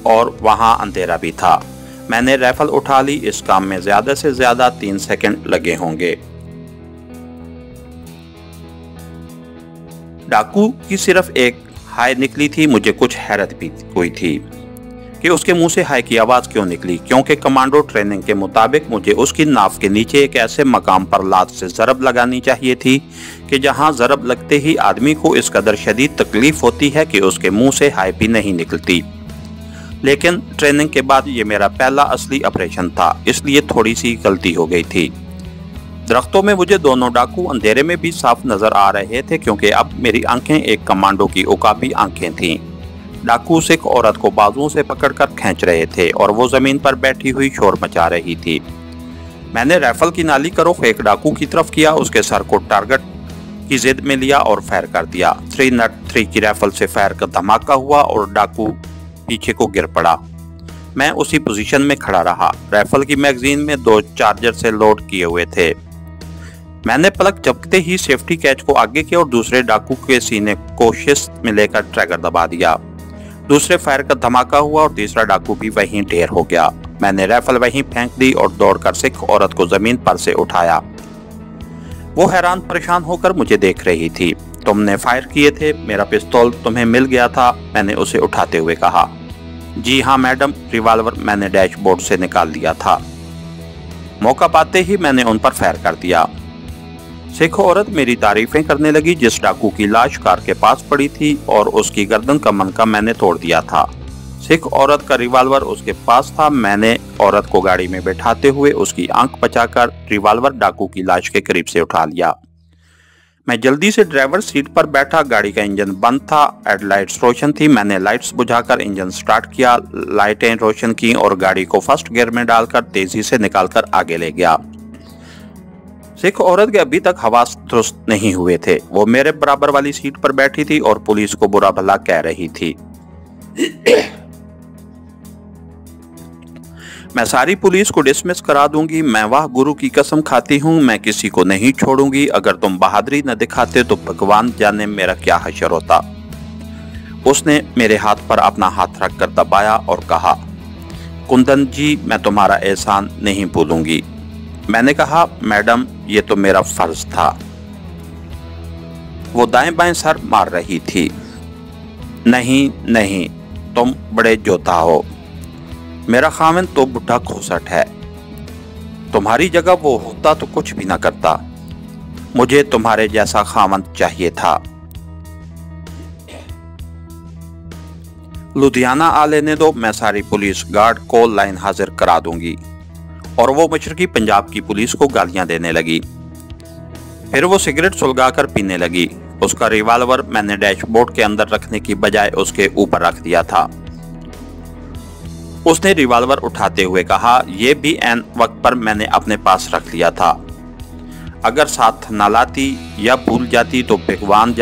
और वहां अंधेरा भी था। मैंने राइफल उठा ली। इस काम में ज्यादा से ज्यादा 3 सेकंड लगे होंगे। डाकू की सिर्फ एक हाय निकली थी। मुझे कुछ हैरत भी हुई थी कि उसके मुंह से हाय की आवाज क्यों निकली, क्योंकि कमांडो ट्रेनिंग के मुताबिक मुझे उसकी नाव के नीचे एक ऐसे मकाम पर लात से जरब लगानी चाहिए थी कि जहां जरब लगते ही आदमी को इस कदर शदीद तकलीफ होती है कि उसके मुंह से हाय भी नहीं निकलती। लेकिन ट्रेनिंग के बाद ये मेरा पहला असली ऑपरेशन था, इसलिए थोड़ी सी गलती हो गई थी। दरख्तों में मुझे दोनों डाकू अंधेरे में भी साफ नजर आ रहे थे, क्योंकि अब मेरी आंखें एक कमांडो की उकाबी आंखें थीं। डाकू सिख औरत को बाजुओं से पकड़कर खींच रहे थे और वो जमीन पर बैठी हुई शोर मचा रही थी। मैंने राइफल की नाली का रुख एक डाकू की तरफ किया, उसके सर को टारगेट की जिद में लिया और फायर कर दिया। 303 की राइफल से फायर का धमाका हुआ और डाकू पीछे को गिर पड़ा। मैं उसी पोजीशन में खड़ा रहा। राइफल की मैगजीन में 2 चार्जर से लोड किए हुए थे। मैंने पलक झपकते ही सेफ्टी कैच को आगे किया और दूसरे डाकू के सीने को शिस्त में लेकर ट्रैगर दबा दिया। दूसरे फायर का धमाका हुआ और तीसरा डाकू भी वहीं ढेर हो गया। मैंने राइफल वहीं फेंक दी और दौड़कर सिख औरत को जमीन पर से उठाया। वो हैरान परेशान होकर मुझे देख रही थी। तुमने फायर किए थे, मेरा पिस्तौल तुम्हें मिल गया था, मैंने उसे उठाते हुए कहा। जी हाँ मैडम, रिवॉल्वर मैंने डैशबोर्ड से निकाल लिया था। मौका पाते ही मैंने उन पर फायर कर दिया। सिख औरत मेरी तारीफें करने लगी। जिस डाकू की लाश कार के पास पड़ी थी और उसकी गर्दन का मनका मैंने तोड़ दिया था, सिख औरत का रिवॉल्वर उसके पास था। मैंने औरत को गाड़ी में बैठाते हुए उसकी आंख बचाकर रिवॉल्वर डाकू की लाश के करीब से उठा लिया। मैं जल्दी से ड्राइवर सीट पर बैठा। गाड़ी का इंजन बंद था, हेडलाइट्स रोशन थी। मैंने लाइट्स बुझाकर इंजन स्टार्ट किया, लाइटें रोशन की और गाड़ी को फर्स्ट गियर में डालकर तेजी से निकालकर आगे ले गया। सिख औरत के अभी तक हवास दुरुस्त नहीं हुए थे। वो मेरे बराबर वाली सीट पर बैठी थी और पुलिस को बुरा भला कह रही थी। मैं सारी पुलिस को डिसमिस करा दूंगी। मैं वाह गुरु की कसम खाती हूँ, मैं किसी को नहीं छोड़ूंगी। अगर तुम बहादुरी न दिखाते तो भगवान जाने मेरा क्या हशर होता। उसने मेरे हाथ पर अपना हाथ रखकर दबाया और कहा, कुंदन जी, मैं तुम्हारा एहसान नहीं भूलूंगी। मैंने कहा, मैडम, ये तो मेरा फर्ज था। वो दाएं बाएं सर मार रही थी। नहीं नहीं, तुम बड़े जोधा हो। मेरा खामिन तो बुढ़ा खोसट है। तुम्हारी जगह वो होता तो कुछ भी ना करता। मुझे तुम्हारे जैसा खामिन चाहिए था। लुधियाना आ लेने दो, मैं सारी पुलिस गार्ड को लाइन हाजिर करा दूंगी। और वो मशरकी पंजाब की पुलिस को गालियां देने लगी। फिर वो सिगरेट सुलगाकर पीने लगी। उसका रिवॉल्वर मैंने डैशबोर्ड के अंदर रखने की बजाय उसके ऊपर रख दिया था। उसने रिवॉल्वर उठाते हुए कहा, यह भी ऐन वक्त पर मैंने अपने पास रख लिया था। अगर साथ न लाती या भूल जाती तो भगवान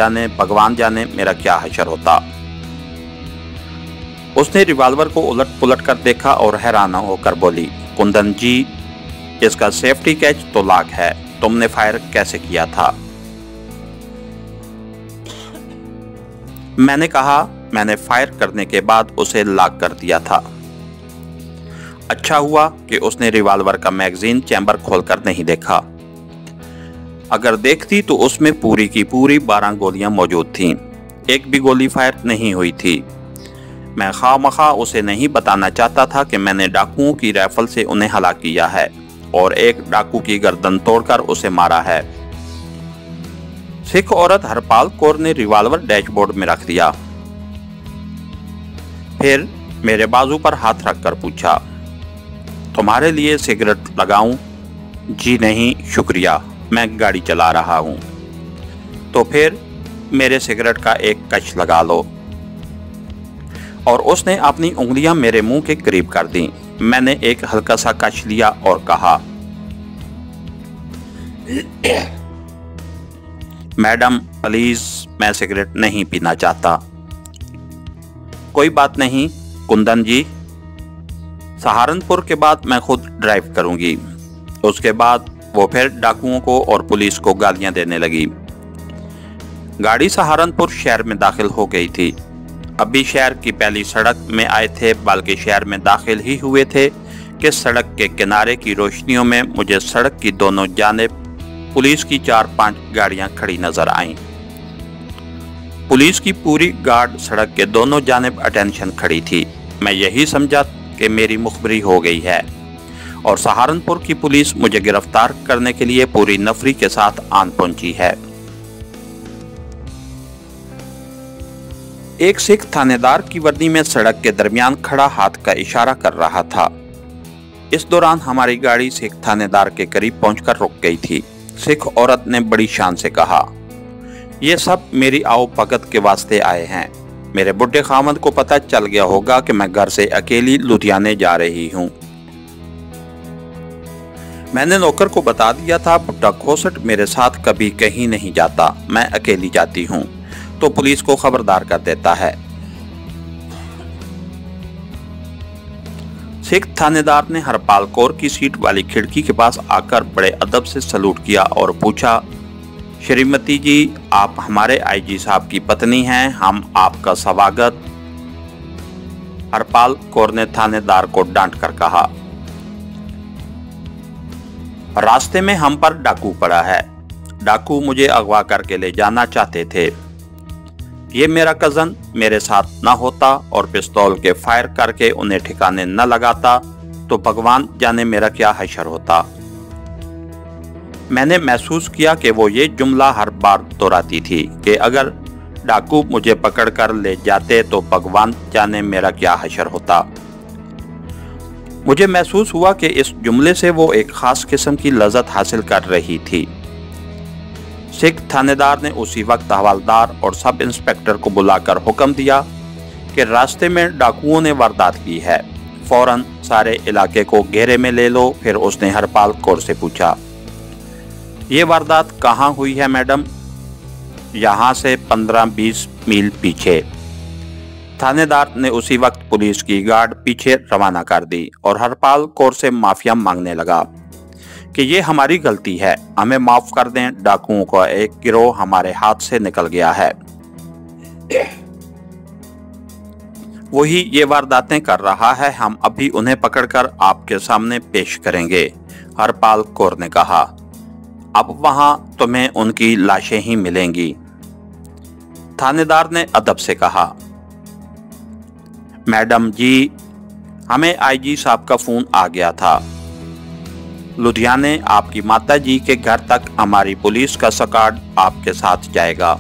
जाने मेरा क्या हशर होता। उसने रिवॉल्वर को उलट पुलट कर देखा और हैरान होकर बोली, कुंदन जी, इसका सेफ्टी कैच तो लॉक है। तुमने फायर कैसे किया था? मैंने कहा, मैंने फायर करने के बाद उसे लॉक कर दिया था। अच्छा हुआ कि उसने रिवॉल्वर का मैगजीन चैम्बर खोलकर नहीं देखा। अगर देखती तो उसमें पूरी की पूरी 12 गोलियां मौजूद थीं। एक भी गोली फायर नहीं हुई थी। मैं खामखा उसे नहीं बताना चाहता था कि मैंने डाकुओं की राइफल से उन्हें हलाक किया है और एक डाकू की गर्दन तोड़कर उसे मारा है। सिख औरत हरपाल कौर ने रिवॉल्वर डैशबोर्ड में रख दिया। फिर मेरे बाजू पर हाथ रखकर पूछा, तुम्हारे लिए सिगरेट लगाऊं? जी नहीं शुक्रिया, मैं गाड़ी चला रहा हूं। तो फिर मेरे सिगरेट का एक कश लगा लो। और उसने अपनी उंगलियां मेरे मुंह के करीब कर दी। मैंने एक हल्का सा कश लिया और कहा, मैडम प्लीज, मैं सिगरेट नहीं पीना चाहता। कोई बात नहीं कुंदन जी, सहारनपुर के बाद मैं खुद ड्राइव करूंगी। उसके बाद वो फिर डाकुओं को और पुलिस को गालियां देने लगी। गाड़ी सहारनपुर शहर में दाखिल हो गई थी। अभी शहर की पहली सड़क में आए थे, बल्कि शहर में दाखिल ही हुए थे कि सड़क के किनारे की रोशनियों में मुझे सड़क की दोनों जानिब पुलिस की 4-5 गाड़ियां खड़ी नजर आईं। पुलिस की पूरी गार्ड सड़क के दोनों जानिब अटेंशन खड़ी थी। मैं यही समझा कि मेरी मुखबरी हो गई है और सहारनपुर की पुलिस मुझे गिरफ्तार करने के लिए पूरी नफरी के साथ आन पहुंची है। एक सिख थानेदार की वर्दी में सड़क के दरमियान खड़ा हाथ का इशारा कर रहा था। इस दौरान हमारी गाड़ी सिख थानेदार के करीब पहुंचकर रुक गई थी। सिख औरत ने बड़ी शान से कहा, ये सब मेरी आओ भगत के वास्ते आए हैं। मेरे बुढ़े खामद को पता चल गया होगा कि मैं घर से अकेली लुधियाने जा रही हूँ। मैंने नौकर को बता दिया था, बुढ़ा खोसट मेरे साथ कभी कहीं नहीं जाता, मैं अकेली जाती हूँ तो पुलिस को खबरदार कर देता है। सिख थानेदार ने हरपाल कौर की सीट वाली खिड़की के पास आकर बड़े अदब से सलूट किया और पूछा, श्रीमती जी, आप हमारे आईजी साहब की पत्नी हैं, हम आपका स्वागत। हरपाल कौर ने थानेदार को डांट कर कहा, रास्ते में हम पर डाकू पड़ा है। डाकू मुझे अगवा करके ले जाना चाहते थे। ये मेरा कजन मेरे साथ न होता और पिस्तौल के फायर करके उन्हें ठिकाने न लगाता तो भगवान जाने मेरा क्या हशर होता। मैंने महसूस किया कि वो ये जुमला हर बार दोहराती थी कि अगर डाकू मुझे पकड़ कर ले जाते तो भगवान जाने मेरा क्या हशर होता। मुझे महसूस हुआ कि इस जुमले से वो एक खास किस्म की लज़्ज़त हासिल कर रही थी। सिख थानेदार ने उसी वक्त हवालदार और सब इंस्पेक्टर को बुलाकर हुक्म दिया कि रास्ते में डाकुओं ने वारदात की है, फौरन सारे इलाके को घेरे में ले लो। फिर उसने हरपाल कौर से पूछा, ये वारदात कहाँ हुई है मैडम? यहाँ से 15-20 मील पीछे। थानेदार ने उसी वक्त पुलिस की गार्ड पीछे रवाना कर दी और हरपाल कौर से माफिया मांगने लगा कि ये हमारी गलती है, हमें माफ कर दें, डाकुओं का एक गिरोह हमारे हाथ से निकल गया है, वही ये वारदातें कर रहा है, हम अभी उन्हें पकड़कर आपके सामने पेश करेंगे। हरपाल कौर ने कहा, अब वहां तुम्हें उनकी लाशें ही मिलेंगी। थानेदार ने अदब से कहा, मैडम जी, हमें आईजी साहब का फोन आ गया था। लुधियाने आपकी माता जी के घर तक हमारी पुलिस का स्क्वाड आपके साथ जाएगा।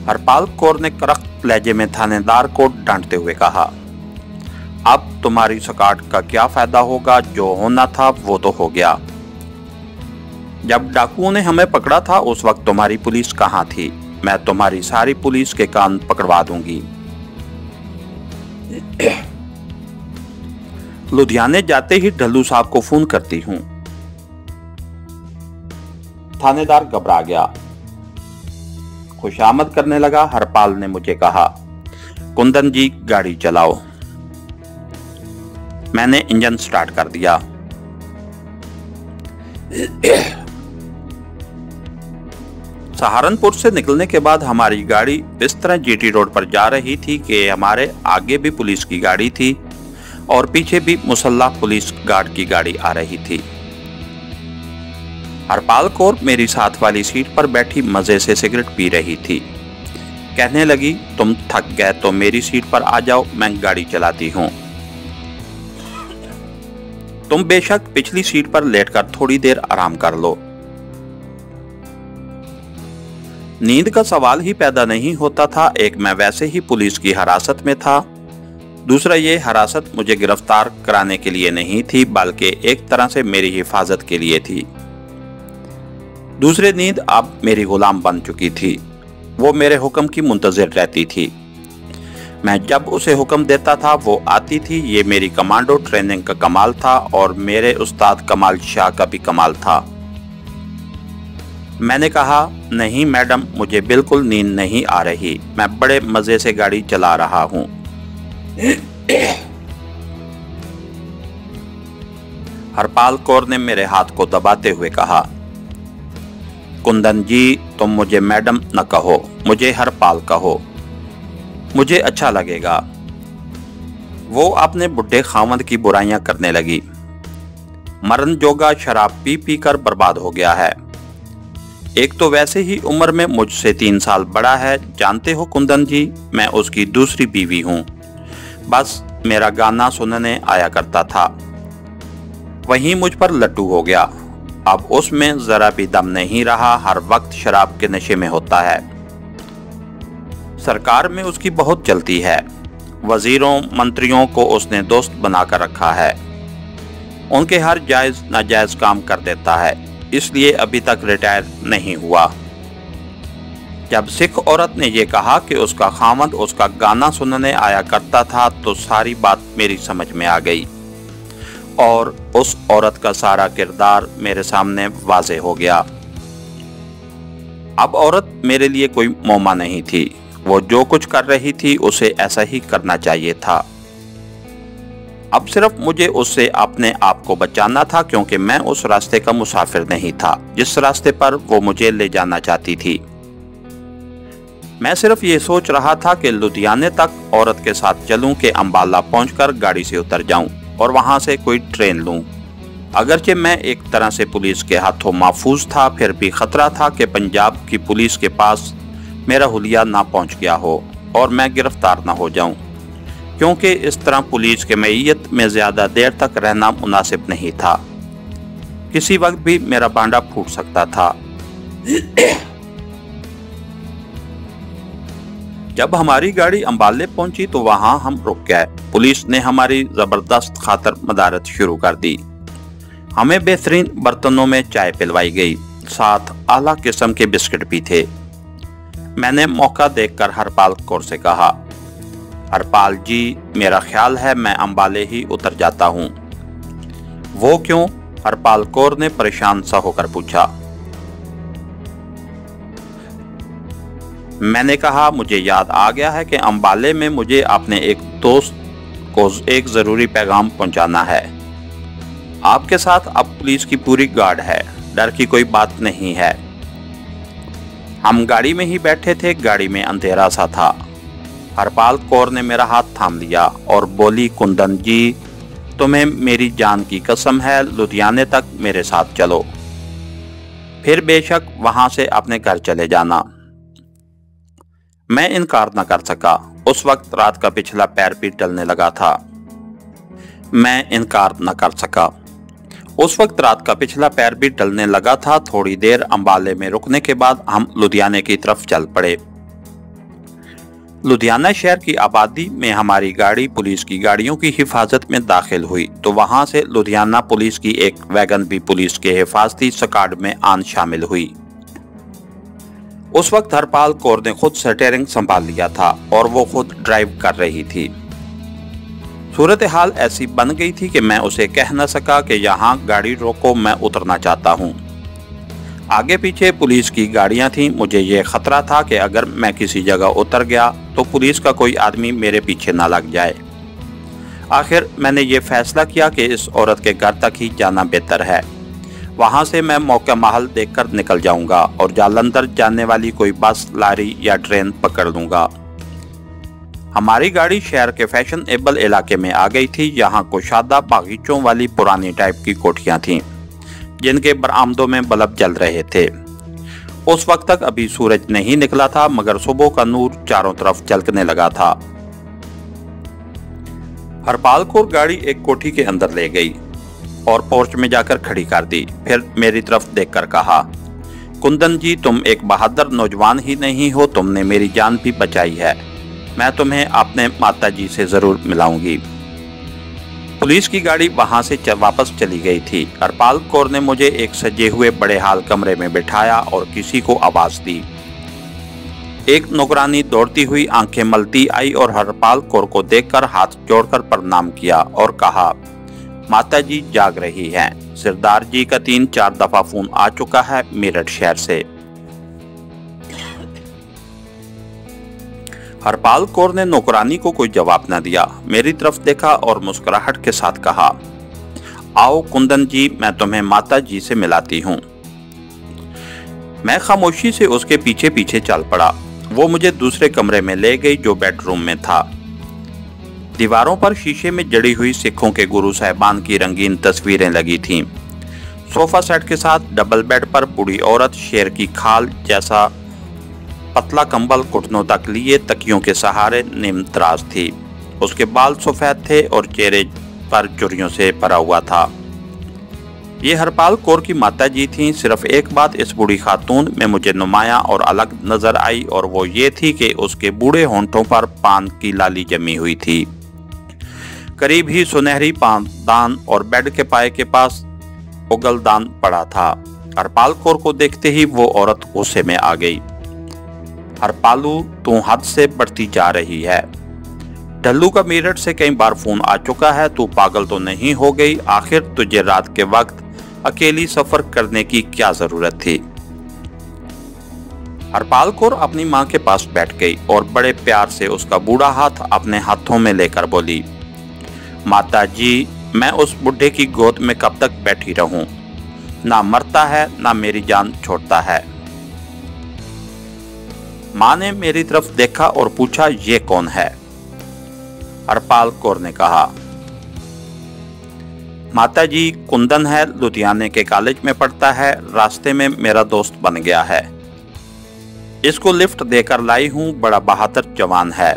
हरपाल कौर ने करख्त लहजे में थानेदार को डांटते हुए कहा, अब तुम्हारी स्क्वाड का क्या फायदा होगा, जो होना था वो तो हो गया। जब डाकुओं ने हमें पकड़ा था उस वक्त तुम्हारी पुलिस कहाँ थी? मैं तुम्हारी सारी पुलिस के कान पकड़वा दूंगी। लुधियाने जाते ही ढल्लू साहब को फोन करती हूँ। थानेदार घबरा गया, खुशामद करने लगा। हरपाल ने मुझे कहा, कुंदन जी गाड़ी चलाओ। मैंने इंजन स्टार्ट कर दिया। सहारनपुर से निकलने के बाद हमारी गाड़ी इस तरह जीटी रोड पर जा रही थी कि हमारे आगे भी पुलिस की गाड़ी थी और पीछे भी मुसल्लह पुलिस गार्ड की गाड़ी आ रही थी। हरपाल कौर मेरी साथ वाली सीट पर बैठी मजे से सिगरेट पी रही थी। कहने लगी, तुम थक गए तो मेरी सीट पर आ जाओ, मैं गाड़ी चलाती हूँ। तुम बेशक पिछली सीट पर लेटकर थोड़ी देर आराम कर लो। नींद का सवाल ही पैदा नहीं होता था। एक, मैं वैसे ही पुलिस की हिरासत में था, दूसरा ये हिरासत मुझे गिरफ्तार कराने के लिए नहीं थी बल्कि एक तरह से मेरी हिफाजत के लिए थी। दूसरी नींद अब मेरी गुलाम बन चुकी थी। वो मेरे हुक्म की मुंतज़िर रहती थी। मैं जब उसे हुक्म देता था वो आती थी। ये मेरी कमांडो ट्रेनिंग का कमाल था और मेरे उस्ताद कमाल शाह का भी कमाल था। मैंने कहा, नहीं मैडम, मुझे बिल्कुल नींद नहीं आ रही, मैं बड़े मज़े से गाड़ी चला रहा हूँ। हरपाल कौर ने मेरे हाथ को दबाते हुए कहा, कुंदन जी, तुम मुझे मैडम न कहो, मुझे हरपाल कहो, मुझे अच्छा लगेगा। वो अपने बुढ़े खामद की बुराइयां करने लगी। मरण जोगा शराब पी पी कर बर्बाद हो गया है। एक तो वैसे ही उम्र में मुझसे 3 साल बड़ा है। जानते हो कुंदन जी, मैं उसकी दूसरी बीवी हूँ। बस मेरा गाना सुनने आया करता था, वहीं मुझ पर लट्टू हो गया। अब उसमें जरा भी दम नहीं रहा, हर वक्त शराब के नशे में होता है। सरकार में उसकी बहुत चलती है। वजीरों मंत्रियों को उसने दोस्त बनाकर रखा है। उनके हर जायज नाजायज काम कर देता है, इसलिए अभी तक रिटायर नहीं हुआ। जब सिख औरत ने यह कहा कि उसका खामद उसका गाना सुनने आया करता था तो सारी बात मेरी समझ में आ गई और उस औरत का सारा किरदार मेरे सामने वाज़े हो गया। अब औरत मेरे लिए कोई मौमा नहीं थी। वो जो कुछ कर रही थी उसे ऐसा ही करना चाहिए था। अब सिर्फ मुझे उससे अपने आप को बचाना था, क्योंकि मैं उस रास्ते का मुसाफिर नहीं था जिस रास्ते पर वो मुझे ले जाना चाहती थी। मैं सिर्फ ये सोच रहा था कि लुधियाने तक औरत के साथ चलूं कि अंबाला पहुंचकर गाड़ी से उतर जाऊं और वहां से कोई ट्रेन लूं। अगरचे मैं एक तरह से पुलिस के हाथों महफूज था, फिर भी खतरा था कि पंजाब की पुलिस के पास मेरा हुलिया ना पहुंच गया हो और मैं गिरफ्तार ना हो जाऊं, क्योंकि इस तरह पुलिस के मैयत में ज्यादा देर तक रहना मुनासिब नहीं था। किसी वक्त भी मेरा भांडा फूट सकता था। जब हमारी गाड़ी अंबाले पहुंची तो वहां हम रुक गए। पुलिस ने हमारी जबरदस्त खातर मदारत शुरू कर दी। हमें बेहतरीन बर्तनों में चाय पिलवाई गई, साथ आला किस्म के बिस्किट भी थे। मैंने मौका देखकर हरपाल कौर से कहा, हरपाल जी, मेरा ख्याल है मैं अंबाले ही उतर जाता हूँ। वो क्यों? हरपाल कौर ने परेशान सा होकर पूछा। मैंने कहा, मुझे याद आ गया है कि अंबाले में मुझे अपने एक दोस्त को एक जरूरी पैगाम पहुंचाना है। आपके साथ अब पुलिस की पूरी गार्ड है, डर की कोई बात नहीं है। हम गाड़ी में ही बैठे थे। गाड़ी में अंधेरा सा था। हरपाल कौर ने मेरा हाथ थाम लिया और बोली, कुंदन जी, तुम्हें मेरी जान की कसम है, लुधियाने तक मेरे साथ चलो, फिर बेशक वहां से अपने घर चले जाना। मैं इनकार न कर सका। उस वक्त रात का पिछला पैर भी टलने लगा था। मैं इनकार न कर सका। उस वक्त रात का पिछला पैर भी टलने लगा था। थोड़ी देर अंबाले में रुकने के बाद हम लुधियाने की तरफ चल पड़े। लुधियाना शहर की आबादी में हमारी गाड़ी पुलिस की गाड़ियों की हिफाजत में दाखिल हुई तो वहां से लुधियाना पुलिस की एक वैगन भी पुलिस के हिफाजती स्क्वाड में आन शामिल हुई। उस वक्त हरपाल कौर ने खुद स्टीयरिंग संभाल लिया था और वो खुद ड्राइव कर रही थी। सूरत हाल ऐसी बन गई थी कि मैं उसे कह न सका कि यहाँ गाड़ी रोको, मैं उतरना चाहता हूँ। आगे पीछे पुलिस की गाड़ियाँ थीं। मुझे ये खतरा था कि अगर मैं किसी जगह उतर गया तो पुलिस का कोई आदमी मेरे पीछे ना लग जाए। आखिर मैंने ये फैसला किया कि इस औरत के घर तक ही जाना बेहतर है। वहाँ से मैं मौका महल देखकर निकल जाऊंगा और जालंधर जाने वाली कोई बस, लारी या ट्रेन पकड़ लूंगा। हमारी गाड़ी शहर के फैशनेबल इलाके में आ गई थी। यहाँ कुशादा बागीचों वाली पुरानी टाइप की कोठियाँ थीं, जिनके बरामदों में बल्ब जल रहे थे। उस वक्त तक अभी सूरज नहीं निकला था, मगर सुबह का नूर चारों तरफ झलकने लगा था। हरपाल को गाड़ी एक कोठी के अंदर ले गई और पोर्च में जाकर खड़ी कर दी। फिर मेरी तरफ देखकर कहा, कुंदन जी, तुम एक बहादुर नौजवान ही नहीं हो, तुमने मेरी जान भी बचाई है। मैं तुम्हें अपने माता जी से जरूर मिलाऊंगी। पुलिस की गाड़ी वहां से वापस चली गई थी। हरपाल कौर ने मुझे एक सजे हुए बड़े हाल कमरे में बिठाया और किसी को आवाज दी। एक नौकरानी दौड़ती हुई आंखें मलती आई और हरपाल कौर को देखकर हाथ जोड़कर प्रणाम किया और कहा, माता जी जाग रही हैं। सरदार जी का 3-4 दफा फोन आ चुका है मेरठ शहर से। हरपाल कौर ने नौकरानी को कोई जवाब न दिया। मेरी तरफ देखा और मुस्कुराहट के साथ कहा, आओ कुंदन जी, मैं तुम्हें माता जी से मिलाती हूँ। मैं खामोशी से उसके पीछे पीछे चल पड़ा। वो मुझे दूसरे कमरे में ले गई जो बेडरूम में था। दीवारों पर शीशे में जड़ी हुई सिखों के गुरु साहिबान की रंगीन तस्वीरें लगी थीं। सोफा सेट के साथ डबल बेड पर बूढ़ी औरत शेर की खाल जैसा पतला कंबल घुटनों तक लिए तकियों के सहारे निमतराज थी। उसके बाल सफेद थे और चेहरे पर चुर्रियों से भरा हुआ था। ये हरपाल कौर की माताजी थीं। सिर्फ एक बात इस बूढ़ी खातून में मुझे नुमाया और अलग नजर आई और वो ये थी कि उसके बूढ़े होंठों पर पान की लाली जमी हुई थी। करीब ही सुनहरी पानदान और बेड के पाए के पास उगलदान पड़ा था। हरपाल कौर को देखते ही वो औरत गुस्से में आ गई। हरपालू, तू हद से बढ़ती जा रही है। ढल्लू का मेरठ से कई बार फोन आ चुका है। तू पागल तो नहीं हो गई? आखिर तुझे रात के वक्त अकेली सफर करने की क्या जरूरत थी? हरपाल कौर अपनी मां के पास बैठ गई और बड़े प्यार से उसका बूढ़ा हाथ अपने हाथों में लेकर बोली, माता जी, मैं उस बुढ़े की गोद में कब तक बैठी रहूं? ना मरता है ना मेरी जान छोड़ता है। मां ने मेरी तरफ देखा और पूछा, ये कौन है? हरपाल कौर ने कहा, माता जी, कुंदन है, लुधियाने के कॉलेज में पढ़ता है, रास्ते में मेरा दोस्त बन गया है। इसको लिफ्ट देकर लाई हूं, बड़ा बहादुर जवान है।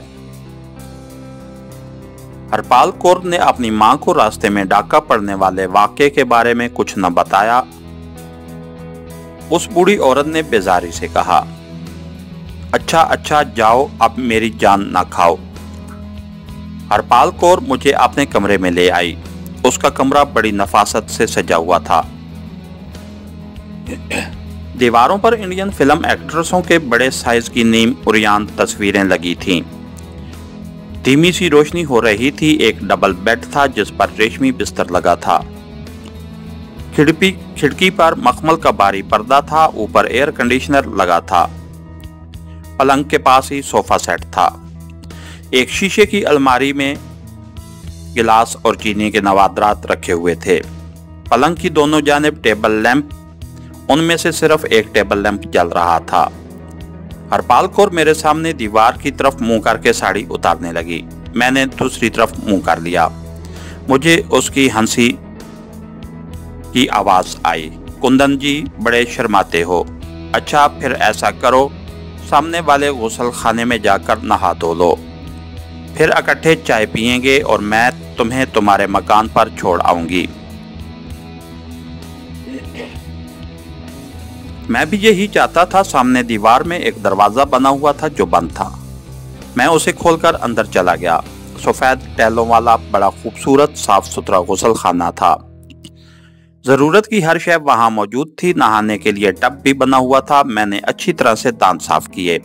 हरपाल कौर ने अपनी मां को रास्ते में डाका पड़ने वाले वाक़े के बारे में कुछ न बताया। उस बूढ़ी औरत ने बेजारी से कहा, अच्छा अच्छा, जाओ, अब मेरी जान ना खाओ। हरपाल कौर मुझे अपने कमरे में ले आई। उसका कमरा बड़ी नफासत से सजा हुआ था। दीवारों पर इंडियन फिल्म एक्ट्रेसों के बड़े साइज की नीम उरियान तस्वीरें लगी थीं। धीमी सी रोशनी हो रही थी। एक डबल बेड था जिस पर रेशमी बिस्तर लगा था। खिड़की पर मखमल का भारी पर्दा था। ऊपर एयर कंडीशनर लगा था। पलंग के पास ही सोफा सेट था। एक शीशे की अलमारी में गिलास और चीनी के नवादरात रखे हुए थे। पलंग की दोनों जानिब टेबल लैंप, उनमें से सिर्फ एक टेबल लैंप जल रहा था। हरपाल कौर मेरे सामने दीवार की तरफ मुंह करके साड़ी उतारने लगी। मैंने दूसरी तरफ मुंह कर लिया। मुझे उसकी हंसी की आवाज आई, कुंदन जी, बड़े शर्माते हो। अच्छा, फिर ऐसा करो, सामने वाले गुसल खाने में जाकर नहा धो लो, फिर इकट्ठे चाय पिएंगे और मैं तुम्हें तुम्हारे मकान पर छोड़ आऊंगी। मैं भी यही चाहता था। सामने दीवार में एक दरवाजा बना हुआ था जो बंद था। मैं उसे खोलकर अंदर चला गया। सफेद टैलों वाला बड़ा खूबसूरत साफ सुथरा गुसल खाना था। जरूरत की हर शय वहां मौजूद थी। नहाने के लिए टब भी बना हुआ था। मैंने अच्छी तरह से दांत साफ किए।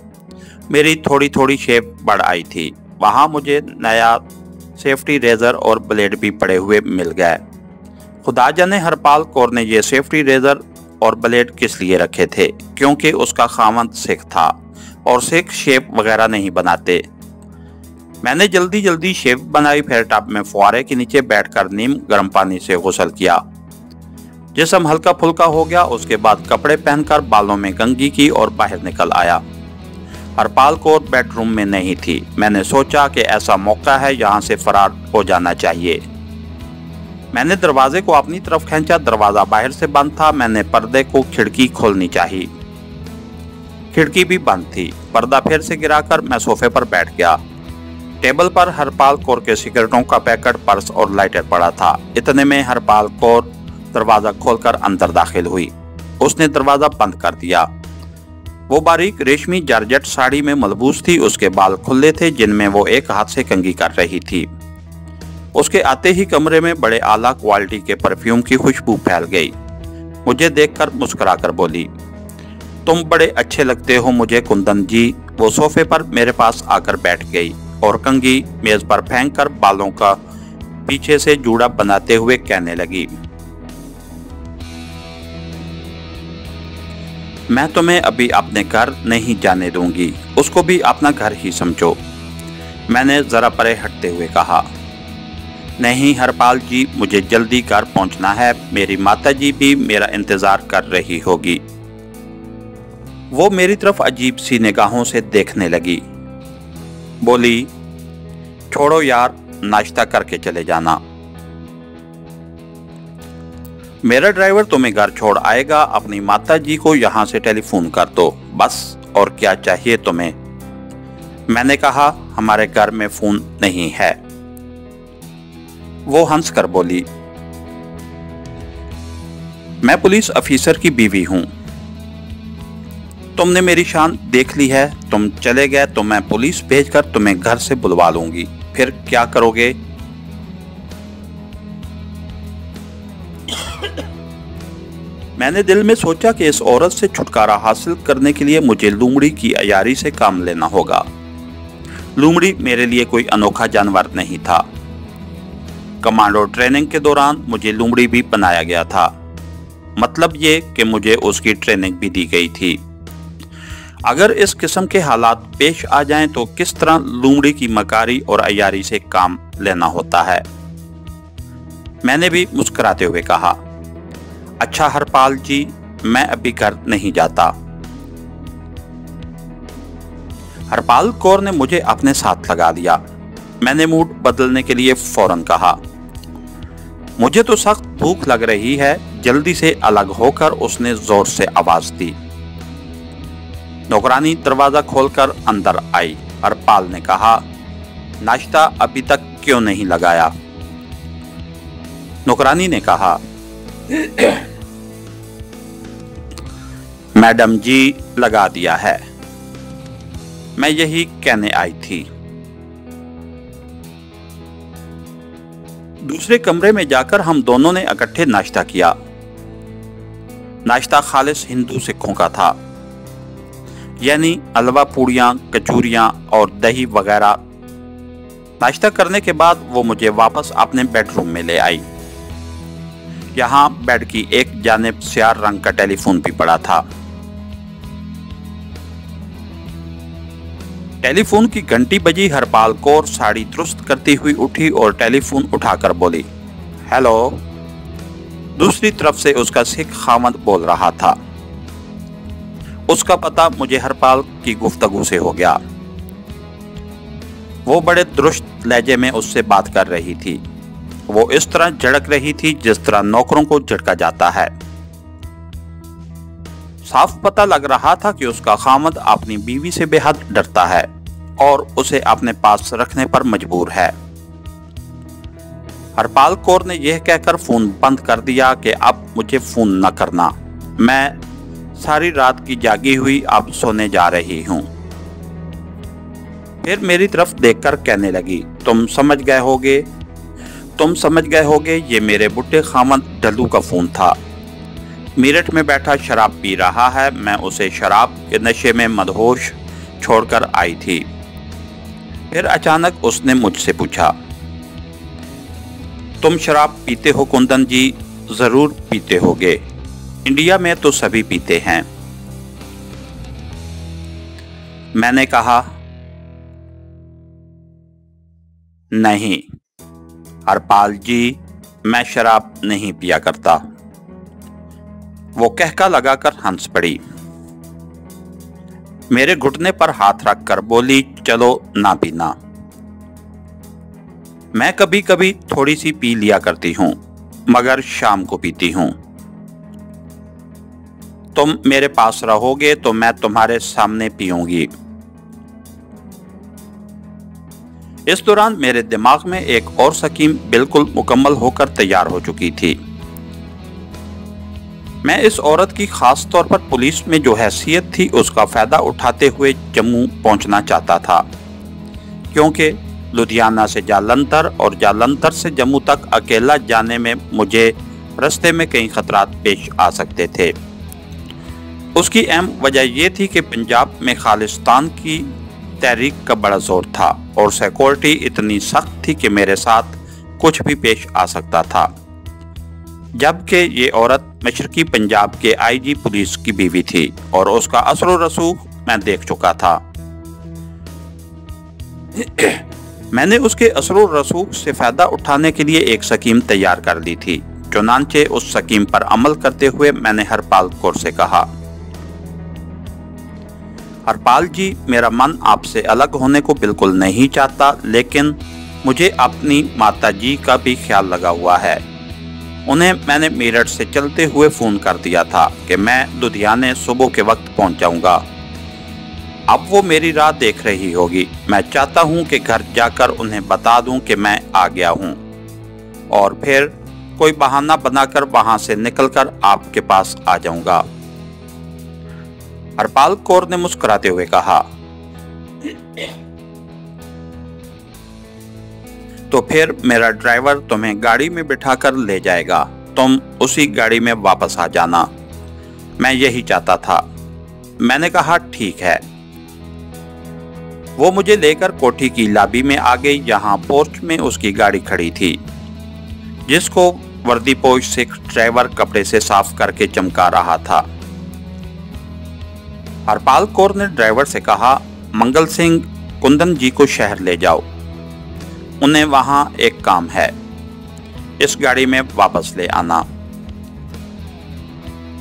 मेरी थोड़ी थोड़ी शेप बढ़ आई थी। वहां मुझे नया सेफ्टी रेजर और ब्लेड भी पड़े हुए मिल गए। खुदा जाने हरपाल कौर ने ये सेफ्टी रेजर और ब्लेड किस लिए रखे थे, क्योंकि उसका खामद सिख था और सिख शेप वगैरह नहीं बनाते। मैंने जल्दी जल्दी शेप बनाई, फिर टब में फुआरे के नीचे बैठकर नीम गर्म पानी से गुसल किया। जिस्म हल्का फुल्का हो गया। उसके बाद कपड़े पहनकर बालों में कंघी की और बाहर निकल आया। हरपाल कौर बेडरूम में नहीं थी। मैंने सोचा कि ऐसा मौका है, यहाँ से फरार हो जाना चाहिए। मैंने दरवाजे को अपनी तरफ खींचा। दरवाजा बाहर से बंद था। मैंने पर्दे को खिड़की खोलनी चाहिए। खिड़की भी बंद थी। पर्दा फिर से गिराकर मैं सोफे पर बैठ गया। टेबल पर हरपाल कौर के सिगरेटों का पैकेट, पर्स और लाइटर पड़ा था। इतने में हरपाल कौर दरवाजा खोलकर अंदर दाखिल हुई। उसने दरवाजा बंद कर दिया। वो बारीक रेशमी जॉर्जेट साड़ी में मलबूस थी। उसके बाल खुले थे जिनमें वो एक हाथ से कंघी कर रही थी। उसके आते ही कमरे में बड़े आला क्वालिटी के परफ्यूम की खुशबू फैल गई। मुझे देखकर मुस्कुराकर बोली, तुम बड़े अच्छे लगते हो मुझे कुंदन जी। वो सोफे पर मेरे पास आकर बैठ गई और कंघी मेज पर फेंककर बालों का पीछे से जूड़ा बनाते हुए कहने लगी, मैं तुम्हें अभी अपने घर नहीं जाने दूंगी, उसको भी अपना घर ही समझो। मैंने जरा परे हटते हुए कहा, नहीं हरपाल जी, मुझे जल्दी घर पहुंचना है, मेरी माताजी भी मेरा इंतजार कर रही होगी। वो मेरी तरफ अजीब सी निगाहों से देखने लगी। बोली, छोड़ो यार, नाश्ता करके चले जाना। मेरा ड्राइवर तुम्हें घर छोड़ आएगा, अपनी माताजी को यहां से टेलीफोन कर दो, बस और क्या चाहिए तुम्हें। मैंने कहा, हमारे घर में फोन नहीं है। वो हंसकर बोली, मैं पुलिस अफीसर की बीवी हूं, तुमने मेरी शान देख ली है। तुम चले गए तो मैं पुलिस भेजकर तुम्हें घर से बुलवा लूंगी, फिर क्या करोगे। मैंने दिल में सोचा कि इस औरत से छुटकारा हासिल करने के लिए मुझे लूमड़ी की अयारी से काम लेना होगा। लूमड़ी मेरे लिए कोई अनोखा जानवर नहीं था। कमांडो ट्रेनिंग के दौरान मुझे लूमड़ी भी बनाया गया था, मतलब ये कि मुझे उसकी ट्रेनिंग भी दी गई थी। अगर इस किस्म के हालात पेश आ जाएं तो किस तरह लूमड़ी की मकारी और अयारी से काम लेना होता है। मैंने भी मुस्कुराते हुए कहा, अच्छा हरपाल जी, मैं अभी घर नहीं जाता। हरपाल कौर ने मुझे अपने साथ लगा लिया। मैंने मूड बदलने के लिए फौरन कहा, मुझे तो सख्त भूख लग रही है। जल्दी से अलग होकर उसने जोर से आवाज दी। नौकरानी दरवाजा खोलकर अंदर आई। हरपाल ने कहा, नाश्ता अभी तक क्यों नहीं लगाया। नौकरानी ने कहा, मैडम जी लगा दिया है, मैं यही कहने आई थी। दूसरे कमरे में जाकर हम दोनों ने इकट्ठे नाश्ता किया। नाश्ता खालिस हिंदू सिखों का था, यानी हलवा पूड़ियाँ, कचूरियाँ और दही वगैरह। नाश्ता करने के बाद वो मुझे वापस अपने बेडरूम में ले आई। यहाँ बेड की एक जानिब स्याह रंग का टेलीफोन भी पड़ा था। टेलीफोन की घंटी बजी। हरपाल कौर साड़ी दुरुस्त करती हुई उठी और टेलीफोन उठाकर बोली, हेलो। दूसरी तरफ से उसका सिख खामद बोल रहा था। उसका पता मुझे हरपाल की गुफ्तगू से हो गया। वो बड़े दुरुस्त लहजे में उससे बात कर रही थी। वो इस तरह झड़क रही थी जिस तरह नौकरों को झटका जाता है। साफ पता लग रहा था कि उसका खामद अपनी बीवी से बेहद डरता है और उसे अपने पास रखने पर मजबूर है। हरपाल कौर ने यह कहकर फोन बंद कर दिया कि अब मुझे फोन न करना, मैं सारी रात की जागी हुई अब सोने जा रही हूं। फिर मेरी तरफ देखकर कहने लगी, तुम समझ गए होगे, ये मेरे बुढ़े खामद डल्लू का फोन था। मेरठ में बैठा शराब पी रहा है। मैं उसे शराब के नशे में मदहोश छोड़कर आई थी। फिर अचानक उसने मुझसे पूछा, तुम शराब पीते हो कुंदन जी? जरूर पीते होगे, इंडिया में तो सभी पीते हैं। मैंने कहा, नहीं हरपाल जी, मैं शराब नहीं पिया करता। वो कहका लगाकर हंस पड़ी। मेरे घुटने पर हाथ रखकर बोली, चलो ना पीना। मैं कभी कभी थोड़ी सी पी लिया करती हूं, मगर शाम को पीती हूं। तुम मेरे पास रहोगे तो मैं तुम्हारे सामने पीऊंगी। इस दौरान मेरे दिमाग में एक और स्कीम बिल्कुल मुकम्मल होकर तैयार हो चुकी थी। मैं इस औरत की खास तौर पर पुलिस में जो हैसियत थी उसका फायदा उठाते हुए जम्मू पहुंचना चाहता था, क्योंकि लुधियाना से जालंधर और जालंधर से जम्मू तक अकेला जाने में मुझे रास्ते में कई खतरात पेश आ सकते थे। उसकी अहम वजह यह थी कि पंजाब में खालिस्तान की तहरीक का बड़ा जोर था और सिक्योरिटी इतनी सख्त थी कि मेरे साथ कुछ भी पेश आ सकता था, जबकि ये औरत मशरकी पंजाब के आईजी पुलिस की बीवी थी और उसका असर व रसूख मैं देख चुका था। मैंने उसके असर व रसूख से फायदा उठाने के लिए एक स्कीम तैयार कर ली थी। चुनांचे उस स्कीम पर अमल करते हुए मैंने हरपाल कौर से कहा, हरपाल जी, मेरा मन आपसे अलग होने को बिल्कुल नहीं चाहता, लेकिन मुझे अपनी माता जी का भी ख्याल लगा हुआ है। उन्हें मैंने मेरठ से चलते हुए फोन कर दिया था कि मैं लुधियाने सुबह के वक्त पहुंच जाऊंगा। अब वो मेरी राह देख रही होगी। मैं चाहता हूं कि घर जाकर उन्हें बता दूं कि मैं आ गया हूं और फिर कोई बहाना बनाकर वहां से निकलकर आपके पास आ जाऊंगा। हरपाल कौर ने मुस्कुराते हुए कहा, तो फिर मेरा ड्राइवर तुम्हें गाड़ी में बिठाकर ले जाएगा, तुम उसी गाड़ी में वापस आ जाना। मैं यही चाहता था। मैंने कहा, ठीक है। वो मुझे लेकर कोठी की लॉबी में आ गई, जहां पोर्च में उसकी गाड़ी खड़ी थी, जिसको वर्दीपोश सिख ड्राइवर कपड़े से साफ करके चमका रहा था। हरपाल कौर ने ड्राइवर से कहा, मंगल सिंह कुंदन जी को शहर ले जाओ, उन्हें वहां एक काम है, इस गाड़ी में वापस ले आना।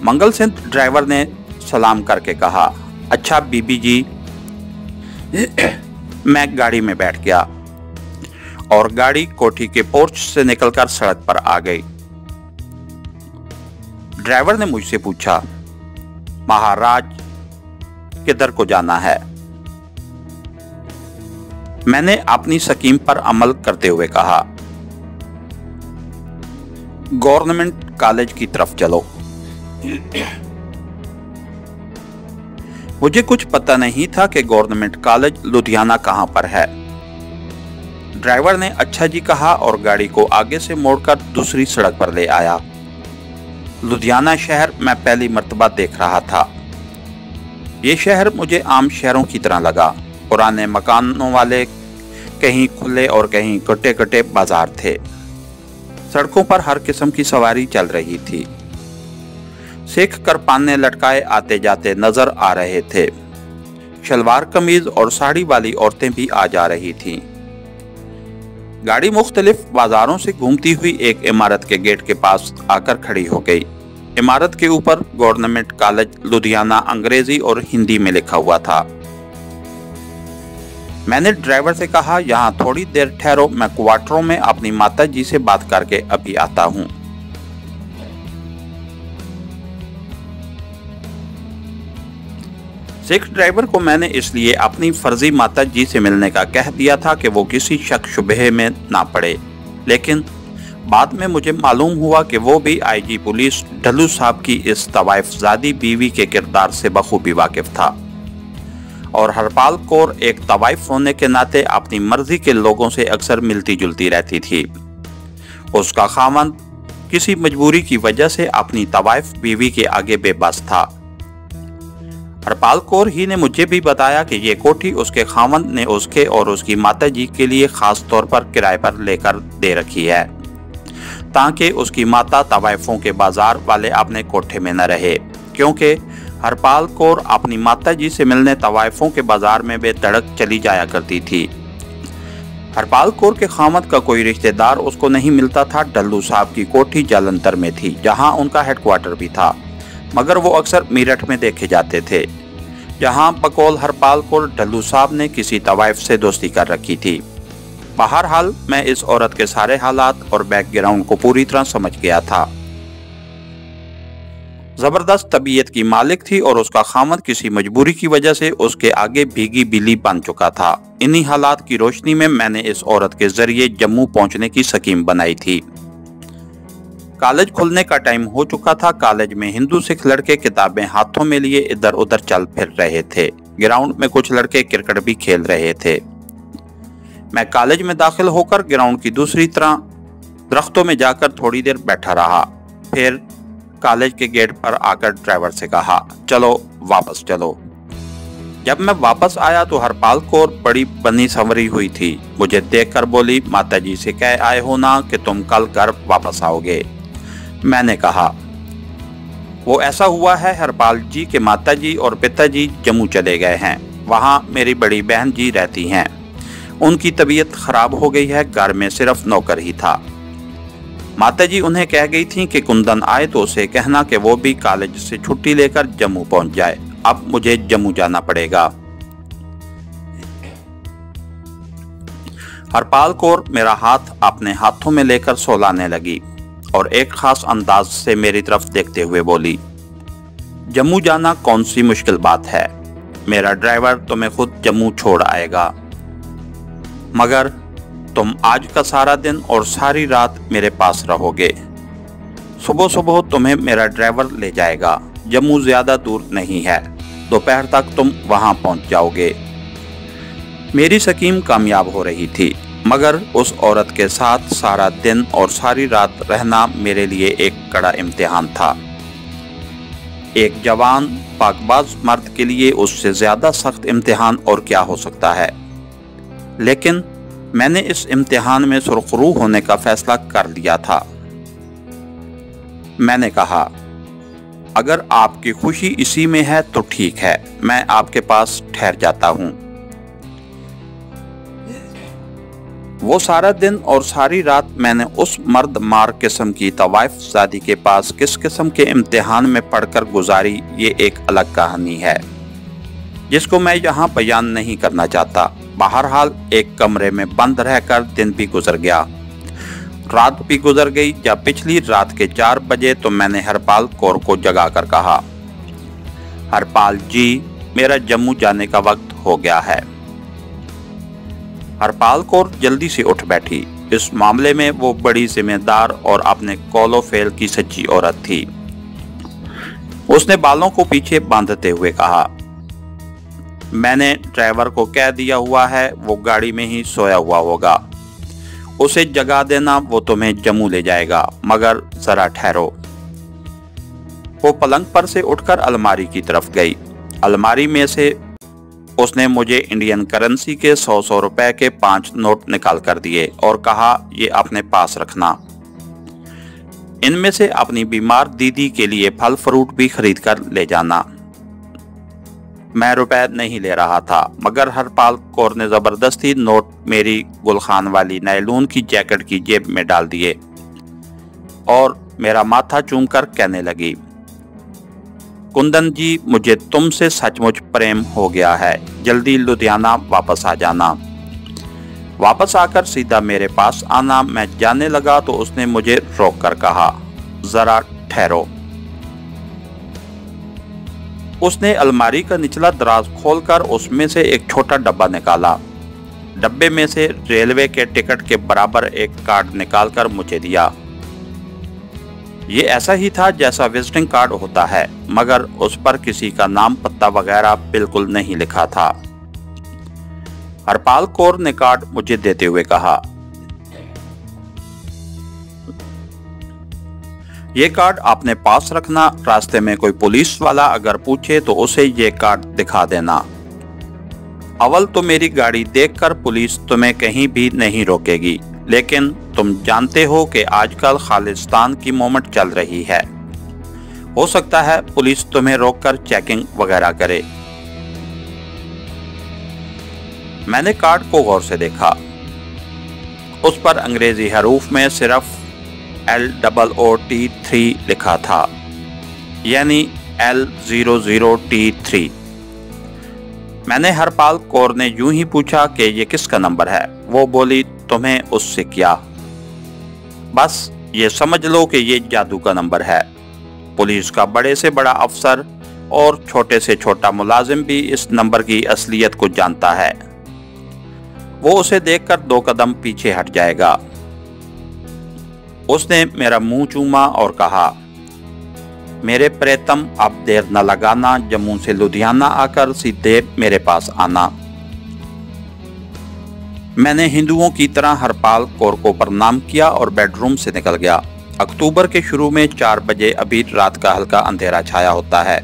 मंगल सिंह ड्राइवर ने सलाम करके कहा, अच्छा बीबी जी। मैं गाड़ी में बैठ गया और गाड़ी कोठी के पोर्च से निकलकर सड़क पर आ गई। ड्राइवर ने मुझसे पूछा, महाराज किधर को जाना है? मैंने अपनी स्कीम पर अमल करते हुए कहा, गवर्नमेंट कॉलेज की तरफ चलो। मुझे कुछ पता नहीं था कि गवर्नमेंट कॉलेज लुधियाना कहां पर है। ड्राइवर ने अच्छा जी कहा और गाड़ी को आगे से मोड़कर दूसरी सड़क पर ले आया। लुधियाना शहर मैं पहली मर्तबा देख रहा था। ये शहर मुझे आम शहरों की तरह लगा। पुराने मकानों वाले कहीं खुले और कहीं कटे कटे बाजार थे। सड़कों पर हर किस्म की सवारी चल रही थी। सिख करपाने लटकाए आते जाते नजर आ रहे थे। शलवार कमीज और साड़ी वाली औरतें भी आ जा रही थीं। गाड़ी मुख्तलिफ बाजारों से घूमती हुई एक इमारत के गेट के पास आकर खड़ी हो गई। इमारत के ऊपर गवर्नमेंट कॉलेज लुधियाना अंग्रेजी और हिंदी में लिखा हुआ था। मैंने ड्राइवर से कहा, यहाँ थोड़ी देर ठहरो, मैं क्वार्टरों में अपनी माता जी से बात करके अभी आता हूँ। सिख ड्राइवर को मैंने इसलिए अपनी फर्जी माता जी से मिलने का कह दिया था कि वो किसी शक शुबहे में ना पड़े, लेकिन बाद में मुझे मालूम हुआ कि वो भी आईजी पुलिस ढल्लू साहब की इस तवाइफजादी बीवी के किरदार से बखूबी वाकिफ था और हरपाल कौर एक तवाइफ होने के नाते अपनी मर्जी के लोगों से अक्सर मिलती जुलती रहती थी। उसका खामंद किसी मजबूरी की वजह से अपनी तवाइफ बीवी के आगे बेबस था। हरपाल कौर ही ने मुझे भी बताया कि ये कोठी उसके खामंद ने उसके और उसकी माता जी के लिए खास तौर पर किराए पर लेकर दे रखी है, ताकि उसकी माता तवाइफों के बाजार वाले अपने कोठे में न रहे, क्योंकि हरपाल कौर अपनी माता जी से मिलने तवाइफों के बाजार में बेधड़क चली जाया करती थी। हरपाल कौर के खामद का कोई रिश्तेदार उसको नहीं मिलता था। ढल्लू साहब की कोठी जालंधर में थी, जहां उनका हेडक्वार्टर भी था, मगर वो अक्सर मेरठ में देखे जाते थे, जहां बकौल हरपाल कौर ढल्लू साहब ने किसी तवाइफ से दोस्ती कर रखी थी। बहरहाल मैं इस औरत के सारे हालात और बैकग्राउंड को पूरी तरह समझ गया था। जबरदस्त तबीयत की मालिक थी और उसका खामद किसी मजबूरी की वजह से उसके आगे भीगी बिल्ली बन चुका था। इन्हीं हालात की रोशनी में मैंने इस औरत के जरिए जम्मू पहुंचने की स्कीम बनाई थी। कॉलेज खुलने का टाइम हो चुका था। कॉलेज में हिंदू सिख लड़के किताबें हाथों में लिए इधर उधर चल फिर रहे थे। ग्राउंड में कुछ लड़के क्रिकेट भी खेल रहे थे। मैं कॉलेज में दाखिल होकर ग्राउंड की दूसरी तरफ दरख्तों में जाकर थोड़ी देर बैठा रहा। फिर कॉलेज के गेट पर आकर ड्राइवर से कहा, चलो वापस चलो। जब मैं वापस आया तो हरपाल कौर बड़ी बनी संवरी हुई थी। मुझे देखकर बोली, माताजी से कह आए हो ना कि तुम कल घर वापस आओगे। मैंने कहा, वो ऐसा हुआ है हरपाल जी के माताजी और पिताजी जम्मू चले गए हैं। वहाँ मेरी बड़ी बहन जी रहती हैं। उनकी तबीयत खराब हो गई है, घर में सिर्फ नौकर ही था। माताजी उन्हें कह गई थी कि कुंदन आए तो उसे कहना कि वो भी कॉलेज से छुट्टी लेकर जम्मू पहुंच जाए। अब मुझे जम्मू जाना पड़ेगा। हरपाल कौर मेरा हाथ अपने हाथों में लेकर सोलाने लगी और एक खास अंदाज से मेरी तरफ देखते हुए बोली, जम्मू जाना कौन सी मुश्किल बात है। मेरा ड्राइवर तुम्हें खुद जम्मू छोड़ आएगा, मगर तुम आज का सारा दिन और सारी रात मेरे पास रहोगे। सुबह सुबह तुम्हें मेरा ड्राइवर ले जाएगा। जम्मू ज्यादा दूर नहीं है, दोपहर तक तुम वहां पहुंच जाओगे। मेरी स्कीम कामयाब हो रही थी, मगर उस औरत के साथ सारा दिन और सारी रात रहना मेरे लिए एक कड़ा इम्तिहान था। एक जवान पाकबाज मर्द के लिए उससे ज्यादा सख्त इम्तिहान और क्या हो सकता है। लेकिन मैंने इस इम्तिहान में सुरखरू होने का फैसला कर लिया था। मैंने कहा, अगर आपकी खुशी इसी में है तो ठीक है, मैं आपके पास ठहर जाता हूं। वो सारा दिन और सारी रात मैंने उस मर्द मार किस्म की तवाइफ ज़ादी के पास किस किस्म के इम्तिहान में पढ़कर गुजारी, ये एक अलग कहानी है जिसको मैं यहाँ बयान नहीं करना चाहता। बहरहाल एक कमरे में बंद रहकर दिन भी गुजर गया, रात भी गुजर गई। जब पिछली रात के 4 बजे तो मैंने हरपाल कौर को जगा कर कहा, हरपाल जी, मेरा जम्मू जाने का वक्त हो गया है। हरपाल कौर जल्दी से उठ बैठी। इस मामले में वो बड़ी जिम्मेदार और अपने कौलो फेल की सच्ची औरत थी। उसने बालों को पीछे बांधते हुए कहा, मैंने ड्राइवर को कह दिया हुआ है, वो गाड़ी में ही सोया हुआ होगा। उसे जगा देना, वो तुम्हें जम्मू ले जाएगा, मगर जरा ठहरो। वो पलंग पर से उठकर अलमारी की तरफ गई। अलमारी में से उसने मुझे इंडियन करेंसी के 100 रुपए के 5 नोट निकाल कर दिए और कहा, ये अपने पास रखना। इनमें से अपनी बीमार दीदी के लिए फल फ्रूट भी खरीद कर ले जाना। मैं रुपए नहीं ले रहा था, मगर हरपाल कौर ने जबरदस्ती नोट मेरी गुलखान वाली नायलून की जैकेट की जेब में डाल दिए और मेरा माथा चूमकर कहने लगी, कुंदन जी, मुझे तुमसे सचमुच प्रेम हो गया है। जल्दी लुधियाना वापस आ जाना। वापस आकर सीधा मेरे पास आना। मैं जाने लगा तो उसने मुझे रोक कर कहा, जरा ठहरो। उसने अलमारी का निचला दराज खोलकर उसमें से एक छोटा डब्बा निकाला। डब्बे में से रेलवे के टिकट के बराबर एक कार्ड निकालकर मुझे दिया। ये ऐसा ही था जैसा विजिटिंग कार्ड होता है, मगर उस पर किसी का नाम पता वगैरह बिल्कुल नहीं लिखा था। हरपाल कौर ने कार्ड मुझे देते हुए कहा, ये कार्ड अपने पास रखना। रास्ते में कोई पुलिस वाला अगर पूछे तो उसे ये कार्ड दिखा देना। अव्वल तो मेरी गाड़ी देखकर पुलिस तुम्हें कहीं भी नहीं रोकेगी, लेकिन तुम जानते हो कि आजकल खालिस्तान की मूवमेंट चल रही है। हो सकता है पुलिस तुम्हें रोककर चेकिंग वगैरह करे। मैंने कार्ड को गौर से देखा। उस पर अंग्रेजी हरूफ में सिर्फ LOOT3 लिखा था, यानी L00T3। मैंने हरपाल कौर ने यूं ही पूछा कि ये किसका नंबर है। वो बोली, तुम्हें उससे क्या, बस ये समझ लो कि ये जादू का नंबर है। पुलिस का बड़े से बड़ा अफसर और छोटे से छोटा मुलाजिम भी इस नंबर की असलियत को जानता है। वो उसे देखकर 2 कदम पीछे हट जाएगा। उसने मेरा मुंह चूमा और कहा, मेरे प्रेतम, अब देर न लगाना, जम्मू से लुधियाना आकर सीधे मेरे पास आना। मैंने हिंदुओं की तरह हरपाल कौर को प्रणाम किया और बेडरूम से निकल गया। अक्टूबर के शुरू में 4 बजे अभी रात का हल्का अंधेरा छाया होता है।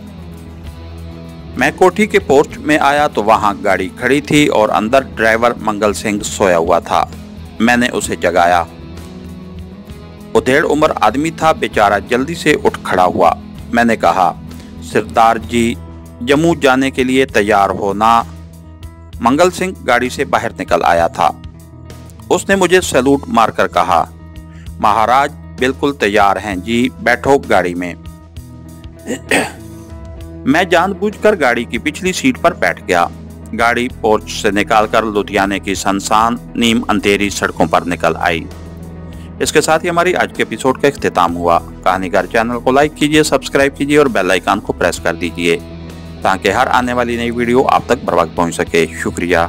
मैं कोठी के पोर्च में आया तो वहां गाड़ी खड़ी थी और अंदर ड्राइवर मंगल सिंह सोया हुआ था। मैंने उसे जगाया। वो 1.5 उम्र आदमी था, बेचारा जल्दी से उठ खड़ा हुआ। मैंने कहा, सरदार जी जम्मू जाने के लिए तैयार हो ना। मंगल सिंह गाड़ी से बाहर निकल आया था। उसने मुझे सैल्यूट मारकर कहा, महाराज बिल्कुल तैयार हैं जी, बैठो गाड़ी में। मैं जानबूझकर गाड़ी की पिछली सीट पर बैठ गया। गाड़ी पोर्च से निकालकर लुधियाने की सनसान नीम अंधेरी सड़कों पर निकल आई। इसके साथ ही हमारी आज के एपिसोड का इख्तिताम हुआ। कहानीकार चैनल को लाइक कीजिए, सब्सक्राइब कीजिए और बेल आइकन को प्रेस कर दीजिए ताकि हर आने वाली नई वीडियो आप तक बर वक्त पहुंच सके। शुक्रिया।